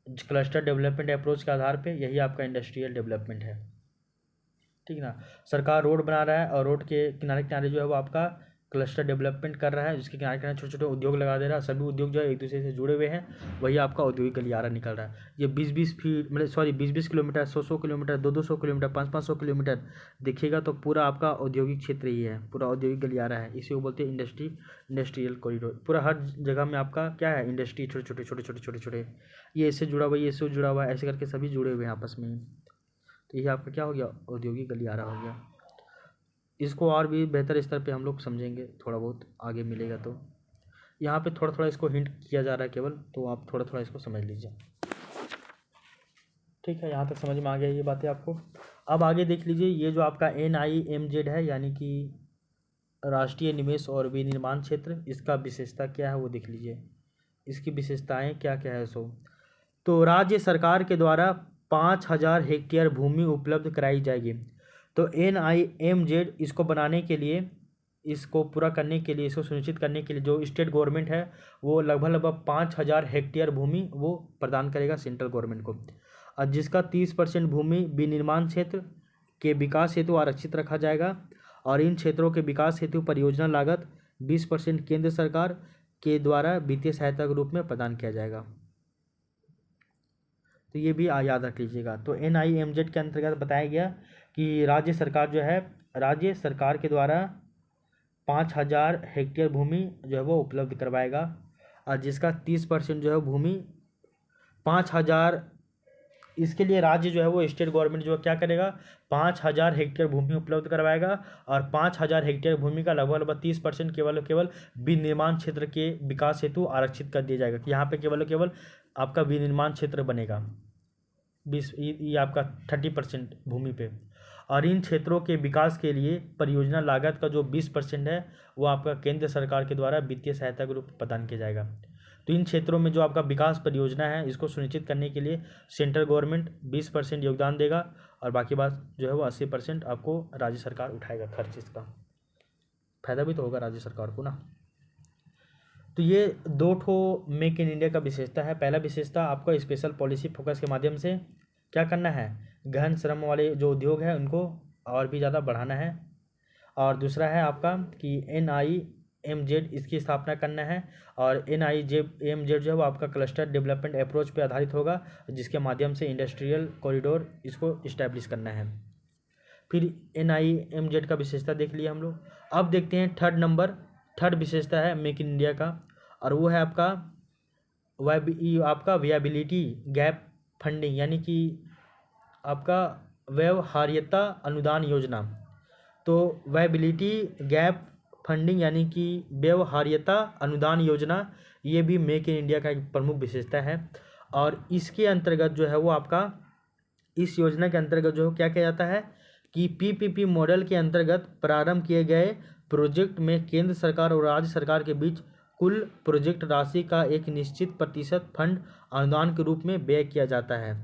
Speaker 1: क्लस्टर डेवलपमेंट अप्रोच के आधार पे, यही आपका इंडस्ट्रियल डेवलपमेंट है, ठीक है ना। सरकार रोड बना रहा है और रोड के किनारे किनारे जो है वो आपका क्लस्टर डेवलपमेंट कर रहा है, जिसके किनारे किनारे छोटे छोटे उद्योग लगा दे रहा है, सभी उद्योग जो है एक दूसरे से जुड़े हुए हैं, वही आपका औद्योगिक गलियारा निकल रहा है। ये 20-20 मतलब sorry 20-20 kilometre, 100-100 kilometre, 200-200 kilometre, 500-500 kilometre देखिएगा तो पूरा आपका औद्योगिक क्षेत्र ही है, पूरा औद्योगिक गलियारा है, इसी को बोलते हैं इंडस्ट्रियल कॉरिडोर। पूरा हर जगह में आपका क्या है, इंडस्ट्री छोटे छोटे छोटे छोटे छोटे छोटे, ये इससे जुड़ा हुआ है, ये इससे जुड़ा हुआ है, ऐसे करके सभी जुड़े हुए हैं आपस में। तो ये आपका क्या हो गया, औद्योगिक गलियारा हो गया। इसको और भी बेहतर स्तर पे हम लोग समझेंगे, थोड़ा बहुत आगे मिलेगा। तो यहाँ पे थोड़ा थोड़ा इसको हिंट किया जा रहा है केवल, तो आप थोड़ा थोड़ा इसको समझ लीजिए, ठीक है। यहाँ तक समझ में आ गया ये बातें आपको। अब आगे देख लीजिए, ये जो आपका NIMZ है, यानी कि राष्ट्रीय निवेश और विनिर्माण क्षेत्र, इसका विशेषता क्या है वो देख लीजिए, इसकी विशेषताएं क्या क्या है। तो राज्य सरकार के द्वारा 5,000 हेक्टेयर भूमि उपलब्ध कराई जाएगी। तो NIMZ इसको बनाने के लिए, इसको पूरा करने के लिए, इसको सुनिश्चित करने के लिए जो स्टेट गवर्नमेंट है वो लगभग 5,000 हेक्टेयर भूमि वो प्रदान करेगा सेंट्रल गवर्नमेंट को, और जिसका 30% भूमि विनिर्माण क्षेत्र के विकास हेतु आरक्षित रखा जाएगा। और इन क्षेत्रों के विकास हेतु परियोजना लागत 20% केंद्र सरकार के द्वारा वित्तीय सहायता के रूप में प्रदान किया जाएगा। तो ये भी याद रख लीजिएगा। तो NIMZ के अंतर्गत बताया गया कि राज्य सरकार जो है, राज्य सरकार के द्वारा 5,000 हेक्टेयर भूमि जो है वो उपलब्ध करवाएगा, और जिसका 30% जो है भूमि 5,000, इसके लिए राज्य जो है वो स्टेट गवर्नमेंट जो है क्या करेगा, 5,000 हेक्टेयर भूमि उपलब्ध करवाएगा, और 5,000 हेक्टेयर भूमि का लगभग 30% केवल विनिर्माण क्षेत्र के विकास हेतु आरक्षित कर दिया जाएगा, कि यहाँ पे केवल आपका विनिर्माण क्षेत्र बनेगा 20, ये आपका 30% भूमि पे। और इन क्षेत्रों के विकास के लिए परियोजना लागत का जो 20% है वो आपका केंद्र सरकार के द्वारा वित्तीय सहायता के रूप में प्रदान किया जाएगा। तो इन क्षेत्रों में जो आपका विकास परियोजना है, इसको सुनिश्चित करने के लिए सेंट्रल गवर्नमेंट 20% योगदान देगा, और बाकी बात जो है वो 80% आपको राज्य सरकार उठाएगा खर्च, इसका फायदा भी तो होगा राज्य सरकार को ना। तो ये 2 ठो मेक इन इंडिया का विशेषता है। पहला विशेषता आपको स्पेशल पॉलिसी फोकस के माध्यम से क्या करना है, गहन श्रम वाले जो उद्योग है उनको और भी ज़्यादा बढ़ाना है। और दूसरा है आपका कि NIMZ इसकी स्थापना करना है, और NIMZ जो है वो आपका क्लस्टर डेवलपमेंट अप्रोच पे आधारित होगा, जिसके माध्यम से इंडस्ट्रियल कॉरिडोर इसको इस्टेब्लिश करना है। फिर NIMZ का विशेषता देख लिया हम लोग। अब देखते हैं थर्ड विशेषता है मेक इन इंडिया का, और वो है आपका वियाबिलिटी गैप फंडिंग, यानी कि आपका व्यवहार्यता अनुदान योजना। तो वायबिलिटी गैप फंडिंग यानी कि व्यवहार्यता अनुदान योजना, ये भी मेक इन इंडिया का एक प्रमुख विशेषता है। और इसके अंतर्गत जो है वो आपका, इस योजना के अंतर्गत जो क्या किया जाता है कि PPP मॉडल के अंतर्गत प्रारंभ किए गए प्रोजेक्ट में केंद्र सरकार और राज्य सरकार के बीच कुल प्रोजेक्ट राशि का एक निश्चित प्रतिशत फंड अनुदान के रूप में व्यय किया जाता है।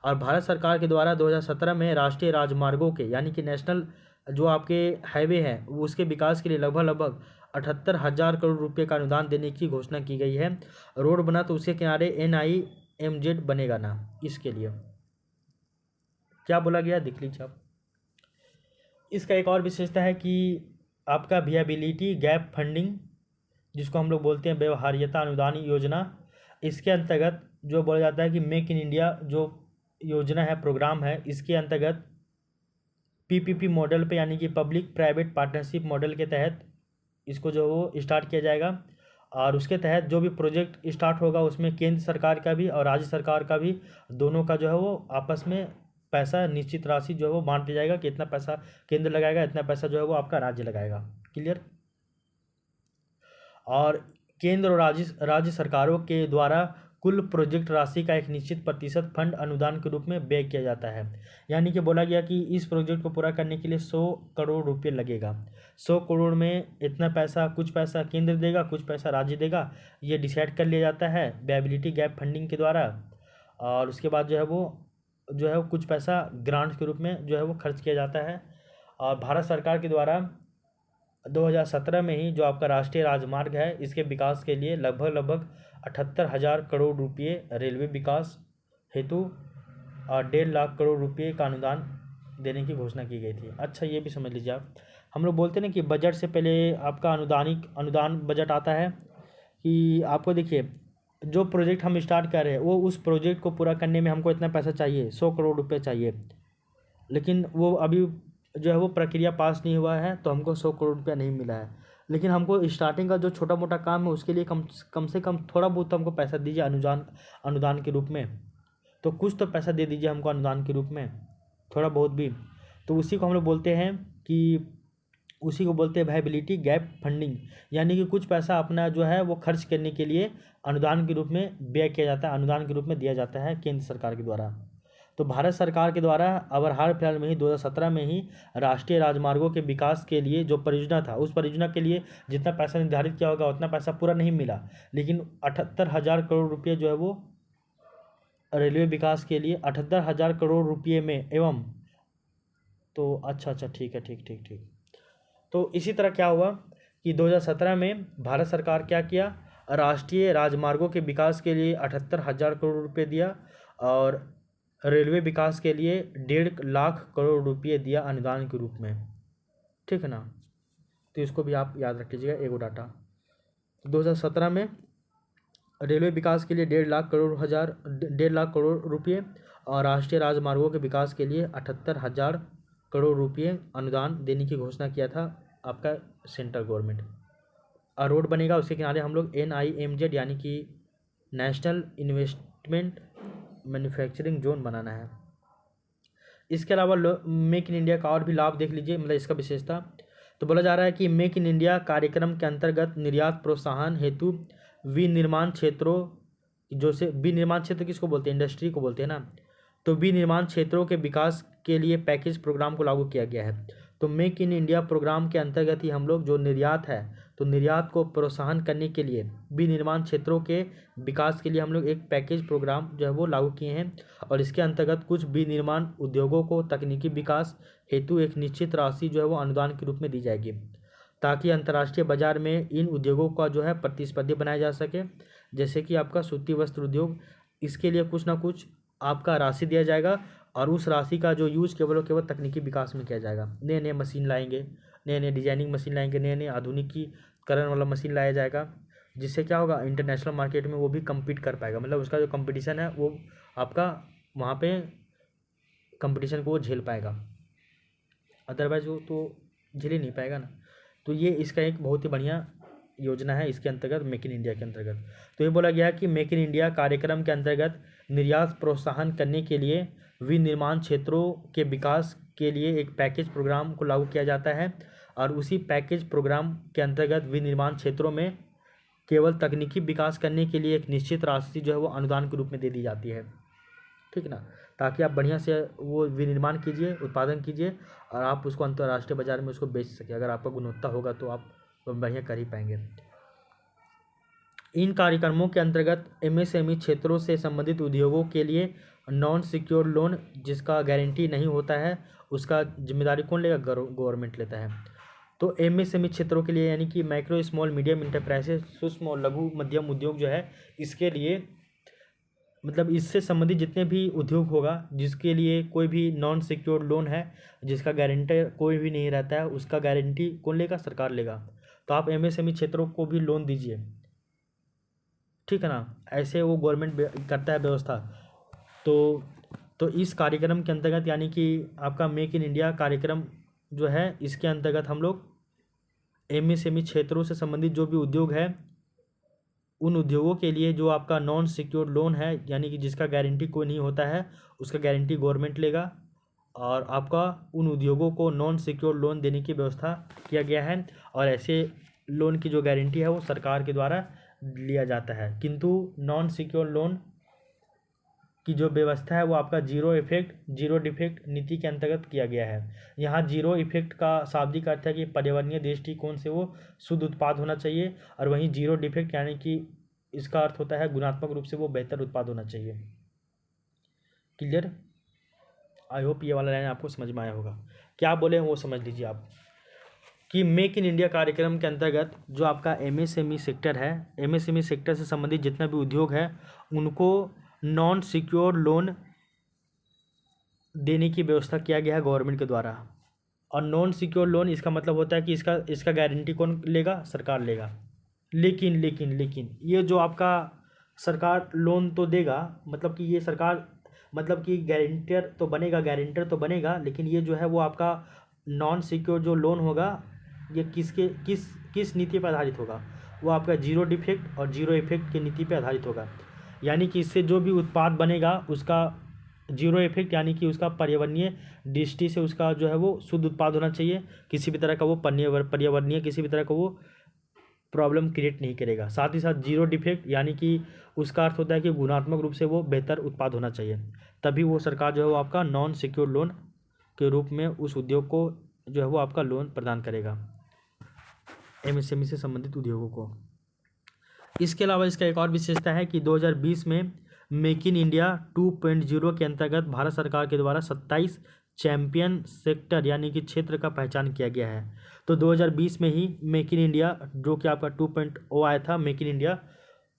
Speaker 1: और भारत सरकार के द्वारा 2017 में राष्ट्रीय राजमार्गों के, यानी कि नेशनल जो आपके हाईवे हैं, उसके विकास के लिए लगभग 78,000 करोड़ रुपये का अनुदान देने की घोषणा की गई है। रोड बना तो उसके किनारे NIMZ बनेगा ना, इसके लिए। क्या बोला गया देख लीजिए आप। इसका एक और विशेषता है कि आपका विएबिलिटी गैप फंडिंग, जिसको हम लोग बोलते हैं व्यवहार्यता अनुदान योजना, इसके अंतर्गत जो बोला जाता है कि मेक इन इंडिया जो योजना है, प्रोग्राम है, इसके अंतर्गत पीपीपी मॉडल पे यानी कि पब्लिक प्राइवेट पार्टनरशिप मॉडल के तहत इसको जो वो स्टार्ट किया जाएगा। और उसके तहत जो भी प्रोजेक्ट स्टार्ट होगा उसमें केंद्र सरकार का भी और राज्य सरकार का भी, दोनों का जो है वो आपस में पैसा निश्चित राशि जो है वो बांट दिया जाएगा कि इतना पैसा केंद्र लगाएगा, इतना पैसा जो है वो आपका राज्य लगाएगा। क्लियर। और केंद्र और राज्य सरकारों के द्वारा कुल प्रोजेक्ट राशि का एक निश्चित प्रतिशत फंड अनुदान के रूप में व्यय किया जाता है। यानी कि बोला गया कि इस प्रोजेक्ट को पूरा करने के लिए 100 करोड़ रुपये लगेगा। 100 करोड़ में इतना पैसा, कुछ पैसा केंद्र देगा, कुछ पैसा राज्य देगा, ये डिसाइड कर लिया जाता है विएबिलिटी गैप फंडिंग के द्वारा। और उसके बाद जो है वो कुछ पैसा ग्रांट के रूप में जो है वो खर्च किया जाता है। और भारत सरकार के द्वारा 2017 में ही जो आपका राष्ट्रीय राजमार्ग है, इसके विकास के लिए लगभग 78,000 करोड़ रुपये रेलवे विकास हेतु और 1.5 लाख करोड़ रुपये का अनुदान देने की घोषणा की गई थी। अच्छा, ये भी समझ लीजिए आप, हम लोग बोलते हैं ना कि बजट से पहले आपका अनुदान बजट आता है कि आपको देखिए जो प्रोजेक्ट हम स्टार्ट कर रहे हैं वो उस प्रोजेक्ट को पूरा करने में हमको इतना पैसा चाहिए, 100 करोड़ रुपये चाहिए, लेकिन वो अभी जो है वो प्रक्रिया पास नहीं हुआ है तो हमको 100 करोड़ रुपया नहीं मिला है। लेकिन हमको स्टार्टिंग का जो छोटा मोटा काम है उसके लिए कम से कम थोड़ा बहुत तो हमको पैसा दीजिए अनुदान के रूप में। तो कुछ तो पैसा दे दीजिए हमको अनुदान के रूप में, थोड़ा बहुत भी। तो उसी को हम लोग बोलते हैं कि उसी को बोलते हैं विएबिलिटी गैप फंडिंग, यानी कि कुछ पैसा अपना जो है वो खर्च करने के लिए अनुदान के रूप में व्यय किया जाता है, अनुदान के रूप में दिया जाता है केंद्र सरकार के द्वारा। तो भारत सरकार के द्वारा अब हाल फिलहाल में ही 2017 में ही राष्ट्रीय राजमार्गों के विकास के लिए जो परियोजना था, उस परियोजना के लिए जितना पैसा निर्धारित किया होगा उतना पैसा पूरा नहीं मिला, लेकिन 78,000 करोड़ रुपये जो है वो रेलवे विकास के लिए 78,000 करोड़ रुपये में एवं तो अच्छा ठीक है, ठीक। तो इसी तरह क्या हुआ कि 2017 में भारत सरकार क्या किया, राष्ट्रीय राजमार्गों के विकास के लिए 78,000 करोड़ रुपये दिया और रेलवे विकास के लिए 1.5 लाख करोड़ रुपये दिया अनुदान के रूप में। ठीक है ना, तो इसको भी आप याद रख लीजिएगा एगो डाटा। 2017 में रेलवे विकास के लिए 1.5 लाख करोड़ रुपये और राष्ट्रीय राजमार्गों के विकास के लिए 78,000 करोड़ रुपये अनुदान देने की घोषणा किया था आपका सेंट्रल गवर्नमेंट। और रोड बनेगा उसके किनारे हम लोग NIMZ यानी कि नेशनल इन्वेस्टमेंट मैन्युफैक्चरिंग जोन बनाना है। इसके अलावा मेक इन इंडिया का और भी लाभ देख लीजिए, मतलब इसका विशेषता। तो बोला जा रहा है कि मेक इन इंडिया कार्यक्रम के अंतर्गत निर्यात प्रोत्साहन हेतु विनिर्माण क्षेत्रों, जो से विनिर्माण क्षेत्र किसको बोलते हैं, इंडस्ट्री को बोलते हैं ना, तो विनिर्माण क्षेत्रों के विकास के लिए पैकेज प्रोग्राम को लागू किया गया है। तो मेक इन इंडिया प्रोग्राम के अंतर्गत ही हम लोग जो निर्यात है, तो निर्यात को प्रोत्साहन करने के लिए विनिर्माण क्षेत्रों के विकास के लिए हम लोग एक पैकेज प्रोग्राम जो है वो लागू किए हैं। और इसके अंतर्गत कुछ विनिर्माण उद्योगों को तकनीकी विकास हेतु एक निश्चित राशि जो है वो अनुदान के रूप में दी जाएगी, ताकि अंतर्राष्ट्रीय बाजार में इन उद्योगों का जो है प्रतिस्पर्धी बनाया जा सके। जैसे कि आपका सूती वस्त्र उद्योग, इसके लिए कुछ ना कुछ आपका राशि दिया जाएगा और उस राशि का जो यूज़ केवल और केवल तकनीकी विकास में किया जाएगा। नए नए मशीन लाएंगे, नए नए डिजाइनिंग मशीन लाएंगे, नए नए आधुनिकीकरण वाला मशीन लाया जाएगा, जिससे क्या होगा इंटरनेशनल मार्केट में वो भी कम्पीट कर पाएगा, मतलब उसका जो कंपटीशन है वो आपका वहाँ पे कंपटीशन को वो झेल पाएगा, अदरवाइज वो तो झेल ही नहीं पाएगा ना। तो ये इसका एक बहुत ही बढ़िया योजना है इसके अंतर्गत, मेक इन इंडिया के अंतर्गत। तो ये बोला गया कि मेक इन इंडिया कार्यक्रम के अंतर्गत निर्यात प्रोत्साहन करने के लिए विनिर्माण क्षेत्रों के विकास के लिए एक पैकेज प्रोग्राम को लागू किया जाता है और उसी पैकेज प्रोग्राम के अंतर्गत विनिर्माण क्षेत्रों में केवल तकनीकी विकास करने के लिए एक निश्चित राशि जो है वो अनुदान के रूप में दे दी जाती है। ठीक है ना, ताकि आप बढ़िया से वो विनिर्माण कीजिए, उत्पादन कीजिए और आप उसको अंतर्राष्ट्रीय बाजार में उसको बेच सकें। अगर आपका गुणवत्ता होगा तो आप बढ़िया कर ही पाएंगे। इन कार्यक्रमों के अंतर्गत MSME क्षेत्रों से संबंधित उद्योगों के लिए नॉन सिक्योर लोन, जिसका गारंटी नहीं होता है, उसका जिम्मेदारी कौन लेगा, गवर्नमेंट लेता है। तो MSME क्षेत्रों के लिए यानी कि माइक्रो स्मॉल मीडियम इंटरप्राइजेस, सूक्ष्म और लघु मध्यम उद्योग जो है, इसके लिए मतलब इससे संबंधित जितने भी उद्योग होगा जिसके लिए कोई भी नॉन सिक्योर्ड लोन है, जिसका गारंटर कोई भी नहीं रहता है, उसका गारंटी कौन लेगा? सरकार लेगा। तो आप एमएसएमई क्षेत्रों को भी लोन दीजिए, ठीक है ना। ऐसे वो गवर्नमेंट करता है व्यवस्था। तो तो इस कार्यक्रम के अंतर्गत यानी कि आपका मेक इन इंडिया कार्यक्रम जो है, इसके अंतर्गत हम लोग एमएसएमई क्षेत्रों से संबंधित जो भी उद्योग है, उन उद्योगों के लिए जो आपका नॉन सिक्योर्ड लोन है, यानी कि जिसका गारंटी कोई नहीं होता है, उसका गारंटी गवर्नमेंट लेगा और आपका उन उद्योगों को नॉन सिक्योर्ड लोन देने की व्यवस्था किया गया है। और ऐसे लोन की जो गारंटी है वो सरकार के द्वारा लिया जाता है। किंतु नॉन सिक्योर्ड लोन की जो व्यवस्था है वो आपका जीरो इफेक्ट जीरो डिफेक्ट नीति के अंतर्गत किया गया है। यहाँ जीरो इफेक्ट का शाब्दिक अर्थ है कि पर्यावरणीय दृष्टिकोण से वो शुद्ध उत्पाद होना चाहिए, और वहीं जीरो डिफेक्ट यानी कि इसका अर्थ होता है गुणात्मक रूप से वो बेहतर उत्पाद होना चाहिए। क्लियर? आई होप ये वाला लाइन आपको समझ में आया होगा। क्या बोले वो समझ लीजिए आप कि मेक इन इंडिया कार्यक्रम के अंतर्गत जो आपका एमएसएमई सेक्टर है, एमएसएमई सेक्टर से संबंधित जितना भी उद्योग है, उनको नॉन सिक्योर्ड लोन देने की व्यवस्था किया गया है गवर्नमेंट के द्वारा। और नॉन सिक्योर लोन इसका मतलब होता है कि इसका गारंटी कौन लेगा? सरकार लेगा। लेकिन ये जो आपका सरकार लोन तो देगा, मतलब कि ये सरकार मतलब कि गारंटर तो बनेगा, लेकिन ये जो है वो आपका नॉन सिक्योर जो लोन होगा, ये किस नीति पर आधारित होगा? वो आपका जीरो डिफेक्ट और जीरो इफेक्ट की नीति पर आधारित होगा। यानी कि इससे जो भी उत्पाद बनेगा उसका जीरो इफेक्ट यानी कि उसका पर्यावरणीय दृष्टि से उसका जो है वो शुद्ध उत्पाद होना चाहिए, किसी भी तरह का वो पर्यावरणीय किसी भी तरह का वो प्रॉब्लम क्रिएट नहीं करेगा। साथ ही साथ जीरो डिफेक्ट यानी कि उसका अर्थ होता है कि गुणात्मक रूप से वो बेहतर उत्पाद होना चाहिए। तभी वो सरकार जो है वो आपका नॉन सिक्योर लोन के रूप में उस उद्योग को जो है वो आपका लोन प्रदान करेगा, एमएसएमई से संबंधित उद्योगों को। इसके अलावा इसका एक और विशेषता है कि 2020 में मेक इन इंडिया 2.0 के अंतर्गत भारत सरकार के द्वारा 27 चैंपियन सेक्टर यानी कि क्षेत्र का पहचान किया गया है। तो 2020 में ही मेक इन इंडिया जो कि आपका 2.0 आया था मेक इन इंडिया,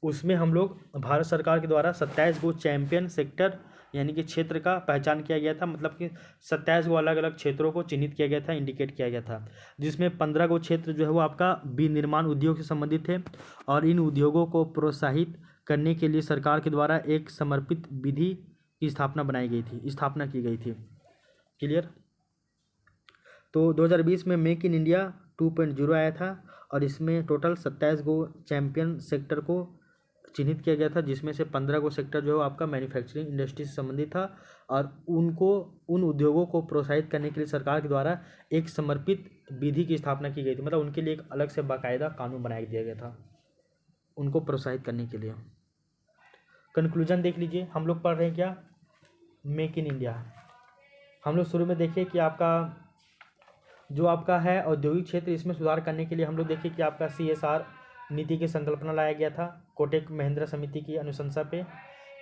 Speaker 1: उसमें हम लोग भारत सरकार के द्वारा 27 गो चैंपियन सेक्टर यानी कि क्षेत्र का पहचान किया गया था। मतलब कि 27 गो अलग अलग क्षेत्रों को चिन्हित किया गया था, इंडिकेट किया गया था, जिसमें 15 गो क्षेत्र जो है वो आपका विनिर्माण उद्योग से संबंधित थे। और इन उद्योगों को प्रोत्साहित करने के लिए सरकार के द्वारा एक समर्पित विधि की स्थापना की गई थी। क्लियर? तो 2020 में मेक इन इंडिया 2.0 आया था और इसमें टोटल 27 गो चैंपियन सेक्टर को चिन्हित किया गया था, जिसमें से 15 गो सेक्टर जो है आपका मैन्युफैक्चरिंग इंडस्ट्री से संबंधित था। और उन उद्योगों को प्रोत्साहित करने के लिए सरकार के द्वारा एक समर्पित विधि की स्थापना की गई थी। मतलब उनके लिए एक अलग से बाकायदा कानून बनाया दिया गया था उनको प्रोत्साहित करने के लिए। कंक्लूजन देख लीजिए, हम लोग पढ़ रहे हैं क्या? Make in India. हम लोग शुरू में देखिए कि आपका जो आपका है औद्योगिक क्षेत्र, इसमें सुधार करने के लिए हम लोग देखिए कि आपका CSR नीति की संकल्पना लाया गया था कोटक महिंद्रा समिति की अनुशंसा पे।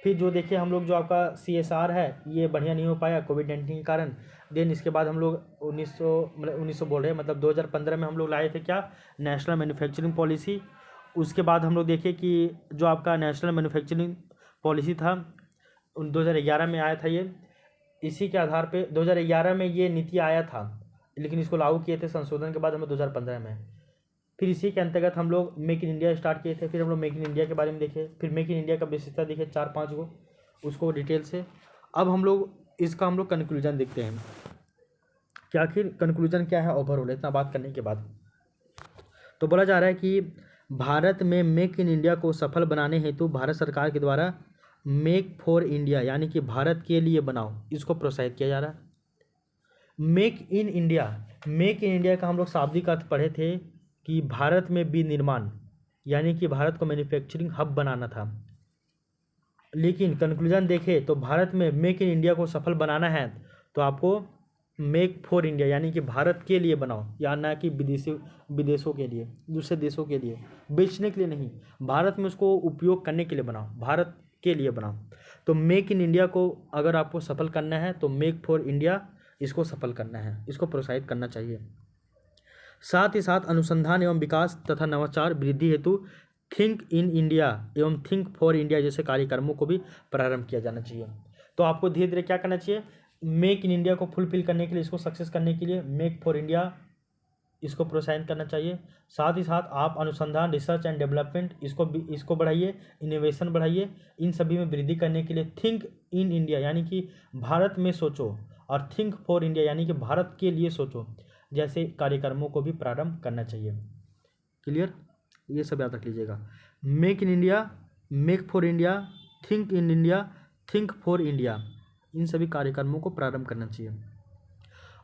Speaker 1: फिर जो देखिए हम लोग जो आपका CSR है ये बढ़िया नहीं हो पाया कोविड-19 के कारण। देन इसके बाद हम लोग 1900 बोल रहे हैं, मतलब 2015 में हम लोग लाए थे क्या? National manufacturing policy. उसके बाद हम लोग देखे कि जो आपका नेशनल मैन्युफैक्चरिंग पॉलिसी था 2011 में आया था ये। इसी के आधार पे 2011 में ये नीति आया था, लेकिन इसको लागू किए थे संशोधन के बाद हम लोग 2015 में। फिर इसी के अंतर्गत हम लोग मेक इन इंडिया स्टार्ट किए थे। फिर हम लोग मेक इन इंडिया के बारे में देखे, फिर मेक इन इंडिया का विशेषता देखे 4-5 गो, उसको डिटेल से। अब हम लोग कंक्लूजन देखते हैं कि आखिर कंक्लूजन क्या है ओवरऑल इतना बात करने के बाद। तो बोला जा रहा है कि भारत में मेक इन इंडिया को सफल बनाने हेतु भारत सरकार के द्वारा मेक फॉर इंडिया यानी कि भारत के लिए बनाओ, इसको प्रोत्साहित किया जा रहा है। मेक इन इंडिया का हम लोग शाब्दिक अर्थ पढ़े थे कि भारत में विनिर्माण यानी कि भारत को मैन्युफैक्चरिंग हब बनाना था। लेकिन कंक्लूजन देखें तो भारत में मेक इन इंडिया को सफल बनाना है तो आपको मेक फॉर इंडिया यानी कि भारत के लिए बनाओ, या ना कि विदेशों के लिए, दूसरे देशों के लिए बेचने के लिए नहीं, भारत में उसको उपयोग करने के लिए बनाओ, भारत के लिए बनाओ। तो मेक इन इंडिया को अगर आपको सफल करना है तो मेक फॉर इंडिया इसको सफल करना है, इसको प्रोत्साहित करना चाहिए। साथ ही साथ अनुसंधान एवं विकास तथा नवाचार वृद्धि हेतु थिंक इन इंडिया एवं थिंक फॉर इंडिया जैसे कार्यक्रमों को भी प्रारंभ किया जाना चाहिए। तो आपको धीरे धीरे क्या करना चाहिए, मेक इन इंडिया को फुलफिल करने के लिए, इसको सक्सेस करने के लिए मेक फॉर इंडिया इसको प्रोत्साहित करना चाहिए। साथ ही साथ आप अनुसंधान, रिसर्च एंड डेवलपमेंट इसको बढ़ाइए, इनोवेशन बढ़ाइए। इन सभी में वृद्धि करने के लिए थिंक इन इंडिया यानी कि भारत में सोचो और थिंक फॉर इंडिया यानी कि भारत के लिए सोचो जैसे कार्यक्रमों को भी प्रारंभ करना चाहिए। क्लियर, ये सब याद रख लीजिएगा। Make in India, make for India, think in India, think for India, इन सभी कार्यक्रमों को प्रारंभ करना चाहिए।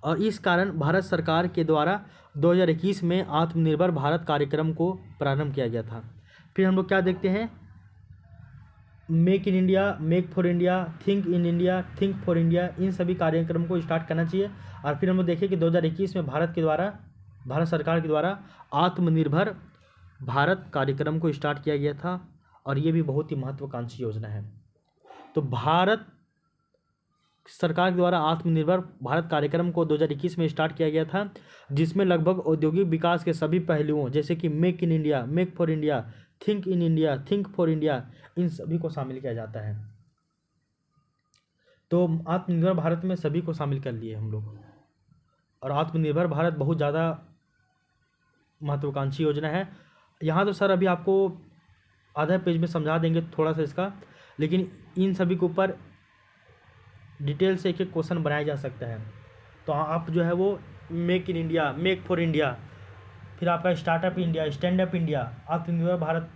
Speaker 1: और इस कारण भारत सरकार के द्वारा 2021 में आत्मनिर्भर भारत कार्यक्रम को प्रारंभ किया गया था। फिर हम लोग क्या देखते हैं, make in India, make for India, think in India, think for India, इन सभी कार्यक्रम को स्टार्ट करना चाहिए। और फिर हम लोग देखें कि 2021 में भारत सरकार के द्वारा आत्मनिर्भर भारत कार्यक्रम को स्टार्ट किया गया था और ये भी बहुत ही महत्वाकांक्षी योजना है। तो भारत सरकार के द्वारा आत्मनिर्भर भारत कार्यक्रम को 2021 में स्टार्ट किया गया था, जिसमें लगभग औद्योगिक विकास के सभी पहलुओं जैसे कि make in India, make for India, think in India, think for India, इन सभी को शामिल किया जाता है। तो आत्मनिर्भर भारत में सभी को शामिल कर लिए हम लोग। और आत्मनिर्भर भारत बहुत ज़्यादा महत्वाकांक्षी योजना है। यहाँ तो सर अभी आपको आधा पेज में समझा देंगे थोड़ा सा इसका, लेकिन इन सभी के ऊपर डिटेल से एक एक क्वेश्चन बनाया जा सकता है। तो आप जो है वो make in India, make for India, फिर आपका startup India, stand up India, आत्मनिर्भर भारत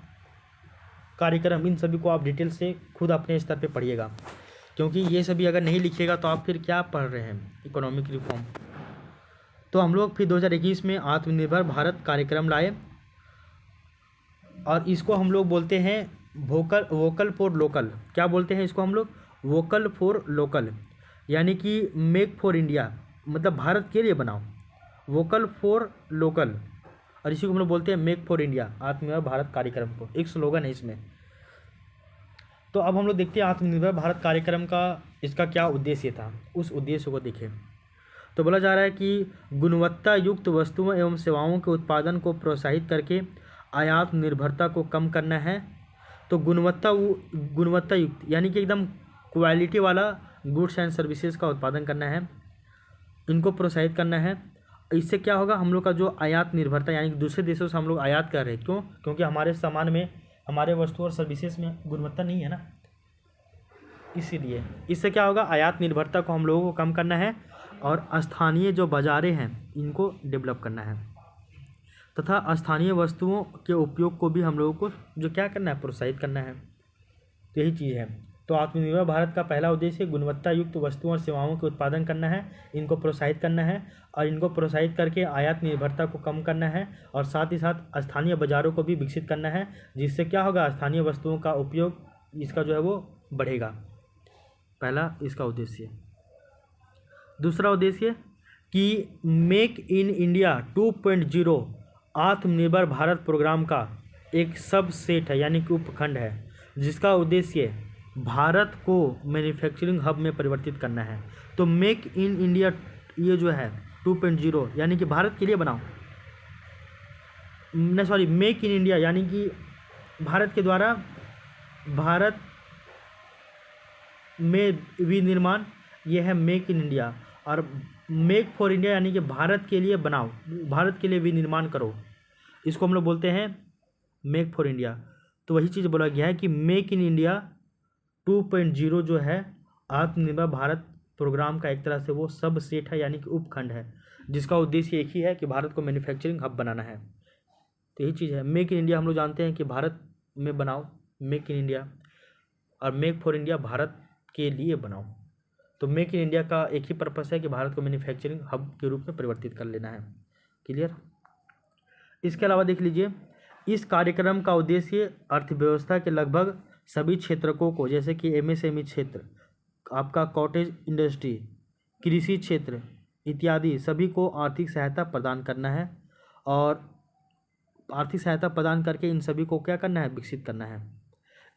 Speaker 1: कार्यक्रम, इन सभी को आप डिटेल से खुद अपने स्तर पे पढ़िएगा, क्योंकि ये सभी अगर नहीं लिखिएगा तो आप फिर क्या पढ़ रहे हैं, इकोनॉमिक रिफॉर्म। तो हम लोग फिर 2021 में आत्मनिर्भर भारत कार्यक्रम लाए और इसको हम लोग बोलते हैं वोकल फॉर लोकल। क्या बोलते हैं इसको हम लोग, वोकल फॉर लोकल, यानी कि मेक फॉर इंडिया मतलब भारत के लिए बनाओ, वोकल फॉर लोकल, और इसी को हम लोग बोलते हैं मेक फॉर इंडिया, आत्मनिर्भर भारत कार्यक्रम को, एक स्लोगन है इसमें। तो अब हम लोग देखते हैं आत्मनिर्भर भारत कार्यक्रम का इसका क्या उद्देश्य था, उस उद्देश्य को देखें। तो बोला जा रहा है कि गुणवत्ता युक्त वस्तुओं एवं सेवाओं के उत्पादन को प्रोत्साहित करके आयात निर्भरता को कम करना है। तो गुणवत्ता युक्त यानी कि एकदम क्वालिटी वाला गुड्स एंड सर्विसेज का उत्पादन करना है, इनको प्रोत्साहित करना है। इससे क्या होगा, हम लोग का जो आयात निर्भरता यानी कि दूसरे देशों से हम लोग आयात कर रहे हैं, क्यों, क्योंकि हमारे सामान में, हमारे वस्तु और सर्विसेज में गुणवत्ता नहीं है ना, इसीलिए इससे क्या होगा, आयात निर्भरता को हम लोगों को कम करना है और स्थानीय जो बाज़ारें हैं इनको डेवलप करना है, तथा स्थानीय वस्तुओं के उपयोग को भी हम लोगों को जो क्या करना है, प्रोत्साहित करना है। तो यही चीज़ है। तो आत्मनिर्भर भारत का पहला उद्देश्य गुणवत्ता युक्त वस्तुओं और सेवाओं के उत्पादन करना है, इनको प्रोत्साहित करना है और इनको प्रोत्साहित करके आयात निर्भरता को कम करना है और साथ ही साथ स्थानीय बाज़ारों को भी विकसित करना है, जिससे क्या होगा, स्थानीय वस्तुओं का उपयोग इसका जो है वो बढ़ेगा। पहला इसका उद्देश्य। दूसरा उद्देश्य कि मेक इन इंडिया 2.0 आत्मनिर्भर भारत प्रोग्राम का एक सब सेट है यानी कि उपखंड है, जिसका उद्देश्य भारत को मैन्युफैक्चरिंग हब में परिवर्तित करना है। तो मेक इन इंडिया ये जो है 2.0 यानी कि भारत के लिए बनाओ, नहीं सॉरी, मेक इन इंडिया यानी कि भारत के द्वारा भारत में विनिर्माण, ये है मेक इन इंडिया। और मेक फॉर इंडिया यानी कि भारत के लिए बनाओ, भारत के लिए विनिर्माण करो, इसको हम लोग बोलते हैं मेक फॉर इंडिया। तो वही चीज़ बोला गया है कि मेक इन इंडिया 2.0 जो है आत्मनिर्भर भारत प्रोग्राम का एक तरह से वो सब सेट है यानी कि उपखंड है, जिसका उद्देश्य एक ही है कि भारत को मैन्युफैक्चरिंग हब बनाना है। तो यही चीज़ है। मेक इन इंडिया हम लोग जानते हैं कि भारत में बनाओ, मेक इन इंडिया, और मेक फॉर इंडिया भारत के लिए बनाओ। तो मेक इन इंडिया का एक ही पर्पस है कि भारत को मैन्युफैक्चरिंग हब के रूप में परिवर्तित कर लेना है। क्लियर। इसके अलावा देख लीजिए, इस कार्यक्रम का उद्देश्य अर्थव्यवस्था के लगभग सभी क्षेत्रकों को, जैसे कि एमएसएमई क्षेत्र, आपका कॉटेज इंडस्ट्री, कृषि क्षेत्र इत्यादि सभी को आर्थिक सहायता प्रदान करना है और आर्थिक सहायता प्रदान करके इन सभी को क्या करना है, विकसित करना है।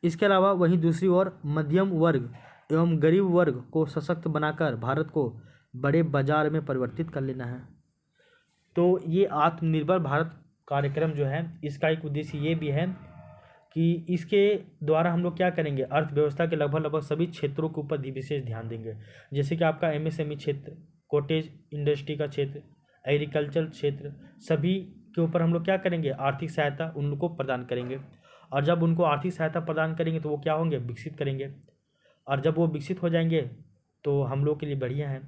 Speaker 1: इसके अलावा वहीं दूसरी ओर मध्यम वर्ग एवं गरीब वर्ग को सशक्त बनाकर भारत को बड़े बाजार में परिवर्तित कर लेना है। तो ये आत्मनिर्भर भारत कार्यक्रम जो है, इसका एक उद्देश्य ये भी है कि इसके द्वारा हम लोग क्या करेंगे, अर्थव्यवस्था के लगभग सभी क्षेत्रों के ऊपर विशेष ध्यान देंगे। जैसे कि आपका एमएसएमई क्षेत्र, कॉटेज इंडस्ट्री का क्षेत्र, एग्रीकल्चर क्षेत्र, सभी के ऊपर हम लोग क्या करेंगे, आर्थिक सहायता उन लोग को प्रदान करेंगे। और जब उनको आर्थिक सहायता प्रदान करेंगे तो वो क्या होंगे, विकसित करेंगे। और जब वो विकसित हो जाएंगे तो हम लोग के लिए बढ़िया है।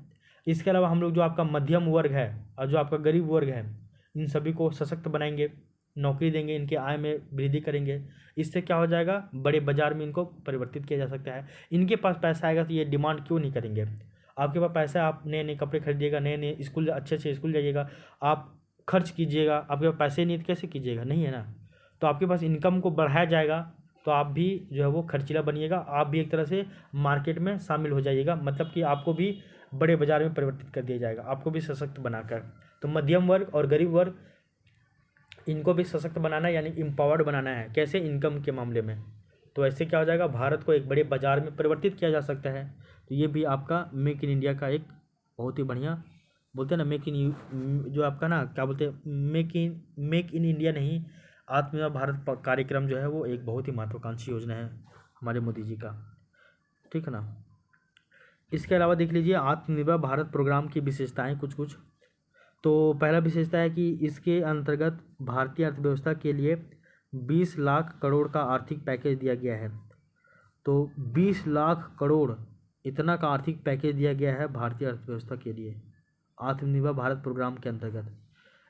Speaker 1: इसके अलावा हम लोग जो आपका मध्यम वर्ग है और जो आपका गरीब वर्ग है, इन सभी को सशक्त बनाएंगे, नौकरी देंगे, इनके आय में वृद्धि करेंगे। इससे क्या हो जाएगा, बड़े बाजार में इनको परिवर्तित किया जा सकता है। इनके पास पैसा आएगा तो ये डिमांड क्यों नहीं करेंगे। आपके पास पैसा है, आप नए नए कपड़े खरीदिएगा, नए नए स्कूल, अच्छे अच्छे स्कूल जाइएगा, आप खर्च कीजिएगा। आपके पास पैसे नहीं तो कैसे कीजिएगा, नहीं है ना। तो आपके पास इनकम को बढ़ाया जाएगा तो आप भी जो है वो खर्चीला बनिएगा, आप भी एक तरह से मार्केट में शामिल हो जाइएगा। मतलब कि आपको भी बड़े बाजार में परिवर्तित कर दिया जाएगा, आपको भी सशक्त बनाकर। तो मध्यम वर्ग और गरीब वर्ग, इनको भी सशक्त बनाना है, यानी एम्पावर्ड बनाना है। कैसे, इनकम के मामले में। तो ऐसे क्या हो जाएगा, भारत को एक बड़े बाजार में परिवर्तित किया जा सकता है। तो ये भी आपका मेक इन इंडिया का एक बहुत ही बढ़िया, बोलते हैं ना मेक इन, जो आपका ना क्या बोलते हैं, मेक इन इंडिया नहीं, आत्मनिर्भर भारत कार्यक्रम जो है वो एक बहुत ही महत्वाकांक्षी योजना है हमारे मोदी जी का, ठीक है ना। इसके अलावा देख लीजिए आत्मनिर्भर भारत प्रोग्राम की विशेषताएं कुछ कुछ। तो पहला विशेषता है कि इसके अंतर्गत भारतीय अर्थव्यवस्था के लिए 20 लाख करोड़ का आर्थिक पैकेज दिया गया है। तो 20 लाख करोड़ इतना का आर्थिक पैकेज दिया गया है भारतीय अर्थव्यवस्था के लिए आत्मनिर्भर भारत प्रोग्राम के अंतर्गत।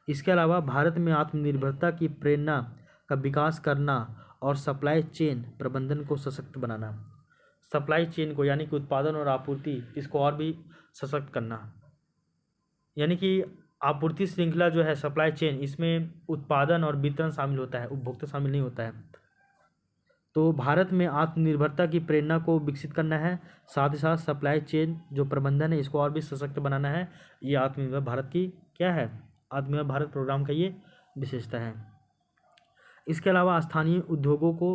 Speaker 1: इसके अलावा भारत में आत्मनिर्भरता की प्रेरणा का विकास करना और सप्लाई चेन प्रबंधन को सशक्त बनाना। सप्लाई चेन को, यानी कि उत्पादन और आपूर्ति, इसको और भी सशक्त करना। यानी कि आपूर्ति श्रृंखला जो है, सप्लाई चेन, इसमें उत्पादन और वितरण शामिल होता है, उपभोक्ता शामिल नहीं होता है। तो भारत में आत्मनिर्भरता की प्रेरणा को विकसित करना है, साथ ही साथ सप्लाई चेन जो प्रबंधन है इसको और भी सशक्त बनाना है। ये आत्मनिर्भर भारत की क्या है, आत्मनिर्भर भारत प्रोग्राम का ये विशेषता है। इसके अलावा स्थानीय उद्योगों को